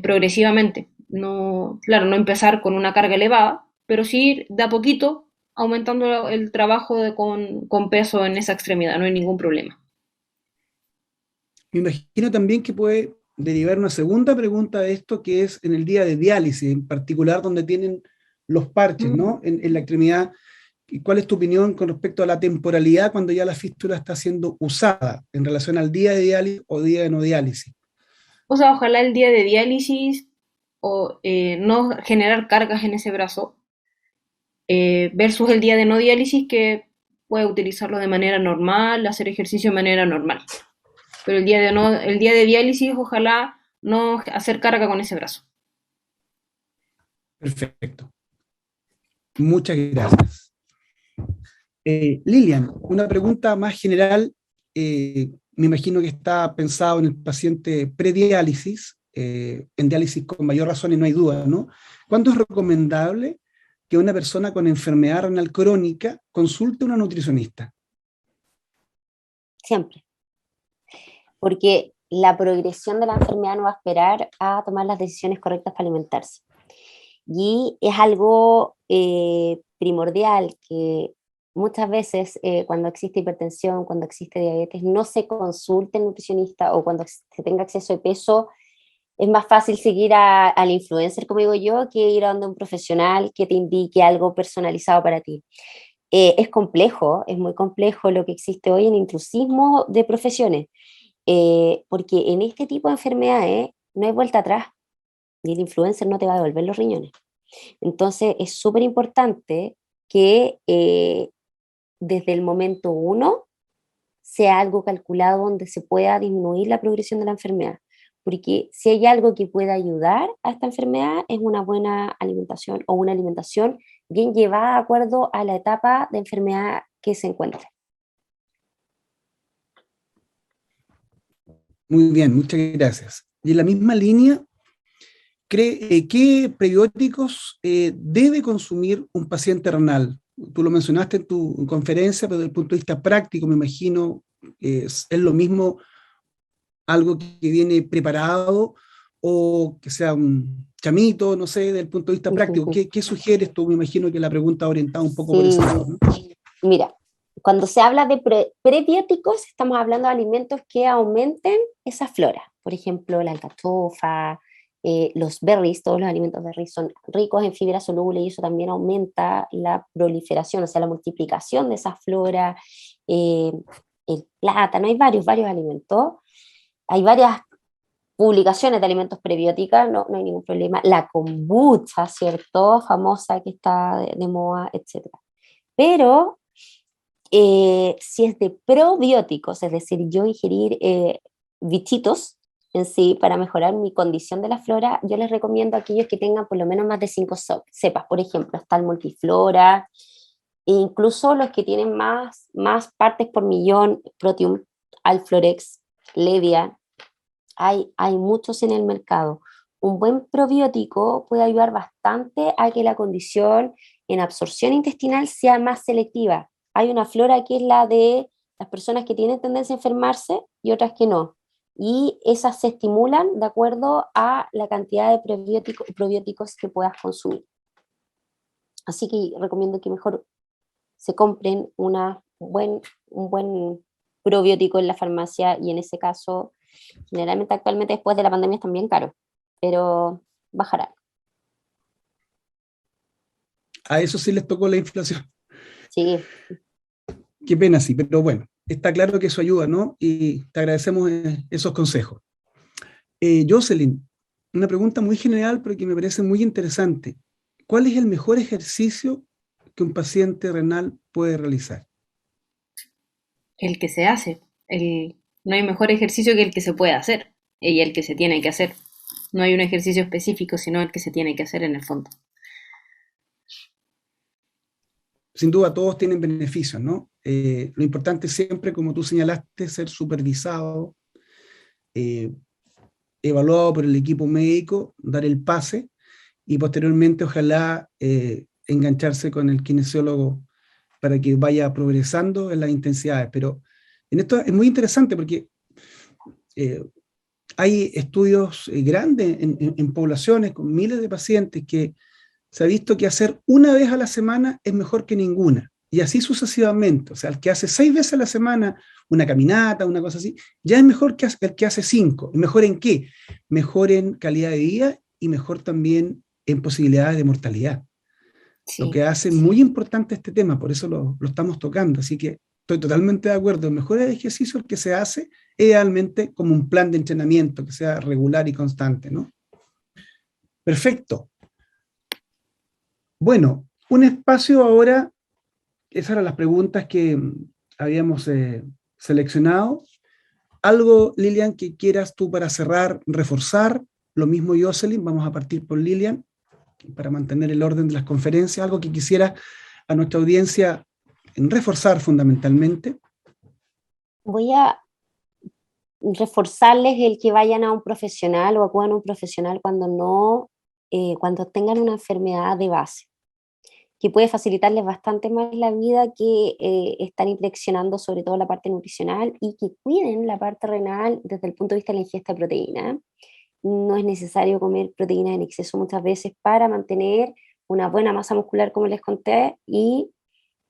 progresivamente. No, claro, no empezar con una carga elevada, pero sí ir de a poquito aumentando el trabajo con peso en esa extremidad, no hay ningún problema. Me imagino también que puede derivar una segunda pregunta de esto, que es en el día de diálisis, en particular donde tienen los parches, Mm. ¿no? En la extremidad. ¿Y cuál es tu opinión con respecto a la temporalidad cuando ya la fístula está siendo usada en relación al día de diálisis o día de no diálisis? O sea, ojalá el día de diálisis o no generar cargas en ese brazo versus el día de no diálisis que puede utilizarlo de manera normal, hacer ejercicio de manera normal. Pero el día de diálisis, ojalá no hacer carga con ese brazo. Perfecto. Muchas gracias. Lilian, una pregunta más general. Me imagino que está pensado en el paciente prediálisis, en diálisis con mayor razón y no hay duda, ¿no? ¿Cuándo es recomendable que una persona con enfermedad renal crónica consulte a una nutricionista? Siempre, porque la progresión de la enfermedad no va a esperar a tomar las decisiones correctas para alimentarse. Y es algo primordial que muchas veces cuando existe hipertensión, cuando existe diabetes, no se consulte el nutricionista o cuando se tenga exceso de peso, es más fácil seguir al influencer, como digo yo, que ir a donde un profesional que te indique algo personalizado para ti. Es complejo, es muy complejo lo que existe hoy en intrusismo de profesiones, porque en este tipo de enfermedades no hay vuelta atrás y el influencer no te va a devolver los riñones. Entonces es súper importante que desde el momento uno sea algo calculado donde se pueda disminuir la progresión de la enfermedad. Porque si hay algo que pueda ayudar a esta enfermedad es una buena alimentación o una alimentación bien llevada de acuerdo a la etapa de enfermedad que se encuentre. Muy bien, muchas gracias. Y en la misma línea, ¿qué prebióticos debe consumir un paciente renal? Tú lo mencionaste en tu conferencia, pero desde el punto de vista práctico, me imagino, es lo mismo algo que viene preparado o que sea un chamito, no sé, desde el punto de vista práctico. ¿Qué sugieres tú? Me imagino que la pregunta va orientada un poco por ese Sí, lado, ¿no? mira, cuando se habla de prebióticos, estamos hablando de alimentos que aumenten esa flora. Por ejemplo, la alcachofa, los berries, todos los alimentos berries son ricos en fibra soluble y eso también aumenta la proliferación, o sea, la multiplicación de esa flora. eh, el plátano, hay varios alimentos. Hay varias publicaciones de alimentos prebióticas, no hay ningún problema. La kombucha, ¿cierto? Famosa que está de moda, etcétera. Pero si es de probióticos, es decir, yo ingerir bichitos en sí para mejorar mi condición de la flora, yo les recomiendo a aquellos que tengan por lo menos más de 5 cepas. Por ejemplo, está el multiflora, e incluso los que tienen más partes por millón, Proteum, Alflorex, Levia, hay muchos en el mercado. Un buen probiótico puede ayudar bastante a que la condición en absorción intestinal sea más selectiva. Hay una flora que es la de las personas que tienen tendencia a enfermarse y otras que no. Y esas se estimulan de acuerdo a la cantidad de probióticos que puedas consumir. Así que recomiendo que mejor se compren un buen probiótico en la farmacia y en ese caso, generalmente actualmente después de la pandemia están bien caros, pero bajarán. A eso sí les tocó la inflación. Sí, Qué pena, sí, pero bueno, está claro que eso ayuda, ¿no? Y te agradecemos esos consejos. Jocelyn, una pregunta muy general, pero que me parece muy interesante. ¿Cuál es el mejor ejercicio que un paciente renal puede realizar? El que se hace. No hay mejor ejercicio que el que se puede hacer y el que se tiene que hacer. No hay un ejercicio específico, sino el que se tiene que hacer en el fondo. Sin duda, todos tienen beneficios, ¿no? Lo importante siempre, como tú señalaste, ser supervisado, eh, evaluado por el equipo médico, dar el pase y posteriormente ojalá engancharse con el kinesiólogo para que vaya progresando en las intensidades. Pero en esto es muy interesante porque hay estudios grandes en poblaciones con miles de pacientes que se ha visto que hacer una vez a la semana es mejor que ninguna. Y así sucesivamente. O sea, el que hace 6 veces a la semana una caminata, una cosa así, ya es mejor que el que hace 5. ¿Mejor en qué? Mejor en calidad de vida y mejor también en posibilidades de mortalidad. Lo Sí, que hace muy importante este tema, por eso lo estamos tocando. Así que estoy totalmente de acuerdo. El mejor ejercicio el que se hace, idealmente como un plan de entrenamiento que sea regular y constante, ¿no? Perfecto. Bueno, un espacio ahora, esas eran las preguntas que habíamos seleccionado. ¿Algo, Lilian, que quieras tú para cerrar, reforzar? Lo mismo Jocelyn, vamos a partir por Lilian para mantener el orden de las conferencias. Algo que quisiera a nuestra audiencia reforzar fundamentalmente. Voy a reforzarles el que vayan a un profesional o acudan a un profesional cuando no, cuando tengan una enfermedad de base, que puede facilitarles bastante más la vida que estar inflexionando sobre todo la parte nutricional y que cuiden la parte renal desde el punto de vista de la ingesta de proteína. No es necesario comer proteínas en exceso muchas veces para mantener una buena masa muscular, como les conté, y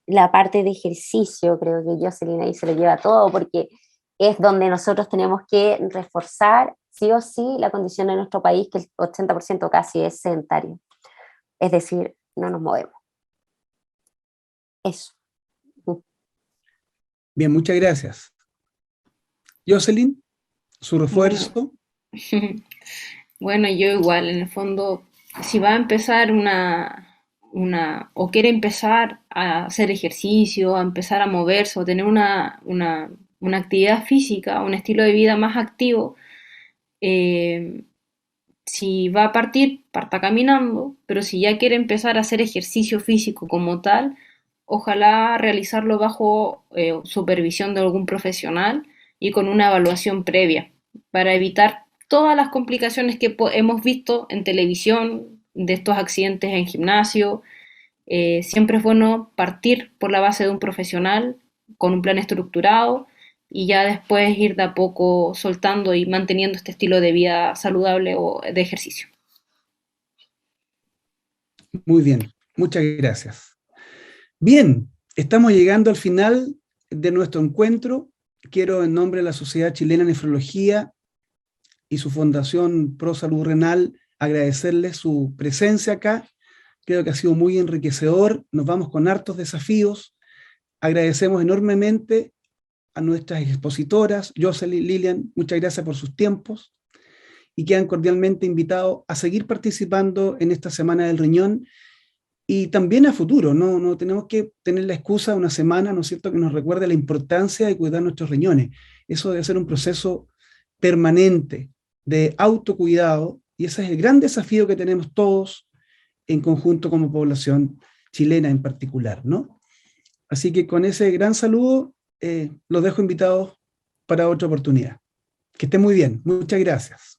la parte de ejercicio, creo que Jocelyn ahí se lo lleva todo, porque es donde nosotros tenemos que reforzar sí o sí la condición de nuestro país, que el 80% casi es sedentario. Es decir, no nos movemos. Eso. Bien, muchas gracias. Jocelyn, su bueno. refuerzo. Bueno, yo igual, en el fondo, si va a empezar o quiere empezar a hacer ejercicio, a empezar a moverse o tener una actividad física, un estilo de vida más activo, eh, si va a partir, parta caminando, pero si ya quiere empezar a hacer ejercicio físico como tal, ojalá realizarlo bajo supervisión de algún profesional y con una evaluación previa para evitar todas las complicaciones que hemos visto en televisión de estos accidentes en gimnasio. Siempre es bueno partir por la base de un profesional con un plan estructurado y ya después ir de a poco soltando y manteniendo este estilo de vida saludable o de ejercicio. Muy bien, muchas gracias. Bien, estamos llegando al final de nuestro encuentro. Quiero, en nombre de la Sociedad Chilena de Nefrología y su Fundación Pro Salud Renal, agradecerles su presencia acá. Creo que ha sido muy enriquecedor. Nos vamos con hartos desafíos. Agradecemos enormemente a nuestras expositoras, Jocelyn, Lilian, muchas gracias por sus tiempos y quedan cordialmente invitados a seguir participando en esta Semana del Riñón y también a futuro. No tenemos que tener la excusa de una semana, ¿no es cierto?, que nos recuerde la importancia de cuidar nuestros riñones. Eso debe ser un proceso permanente de autocuidado y ese es el gran desafío que tenemos todos en conjunto como población chilena en particular, ¿no? Así que con ese gran saludo, los dejo invitados para otra oportunidad. Que estén muy bien. Muchas gracias.